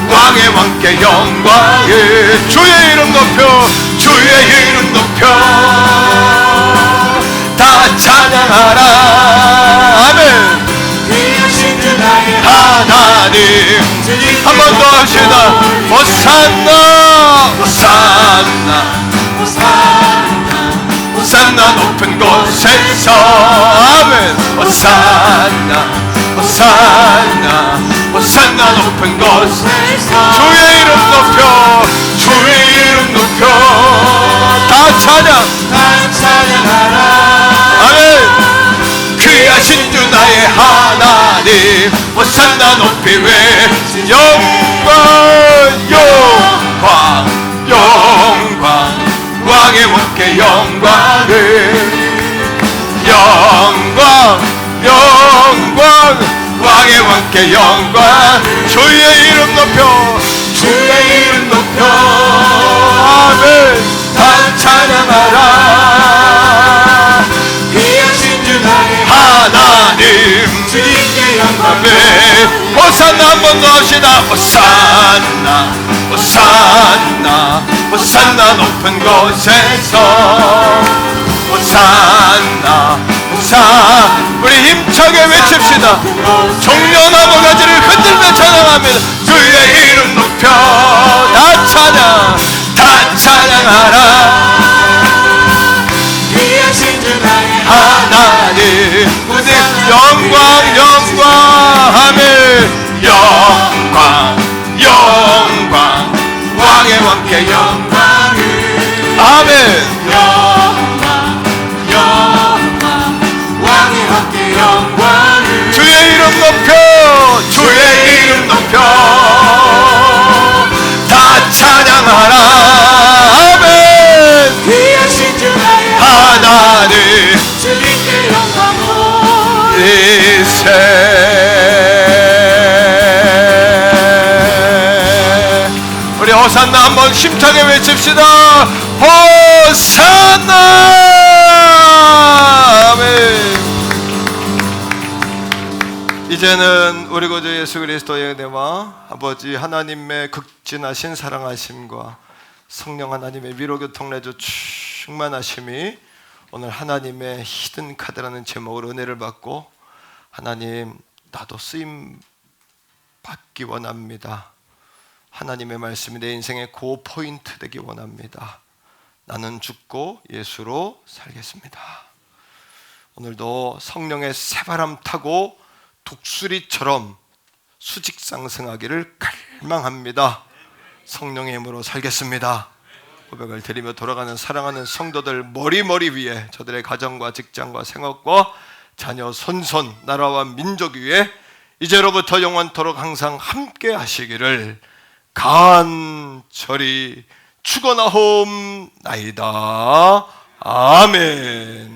왕의 왕께 영광을 주의 이름 높여 주의 이름 높여 다 찬양하라 아멘 하나님 한 번 더 합시다 호산나 호산나 호산나 높은 곳에서 아멘 호산나 호산나 호산나 높은 곳에서 주의 이름 높여 주의 이름 높여 다 찬양하라 아멘 귀하신 주 나의 하나님 호산나 높이 왜 영광 영광 영광 왕의 왕께 영광을 영광 영광 왕의 왕께 영광 주의 이름 높여 주의 이름 높여 아멘 다 찬양하라 귀하신 주 나의 하나님 주님께 영광을 호산나 한 번 더 합시다 호산나 호산나 호산나 높은 곳에서 호산나 호산나 우리 힘차게 외칩시다 종려나무 가지를 흔들며 찬양합니다 주의 이름 높여 다 찬양하라 귀하신 주 나의 하나님 우리 영광 영광 하며 영광 영광 왕의 왕께 영광을 아멘 영광 영광 왕의 왕께 영광을 주의 이름 높여 주의 이름 높여 다 찬양하라 아멘 귀하신 주 나의 하나님 주님께 영광을 이세 우리 호산나 한번 힘차게 외칩시다 호산나 아멘 이제는 우리 구주 예수 그리스도의 은혜와 아버지 하나님의 극진하신 사랑하심과 성령 하나님의 위로교통내주 충만하심이 오늘 하나님의 히든 카드라는 제목으로 은혜를 받고 하나님 나도 쓰임 받기 원합니다. 하나님의 말씀이 내 인생의 고포인트 되기 원합니다. 나는 죽고 예수로 살겠습니다. 오늘도 성령의 새바람 타고 독수리처럼 수직 상승하기를 갈망합니다. 성령의 힘으로 살겠습니다. 고백을 드리며 돌아가는 사랑하는 성도들 머리 위에 저들의 가정과 직장과 생업과 자녀 손손 나라와 민족 위에 이제로부터 영원토록 항상 함께 하시기를 간절히 축원하옵나이다. 아멘.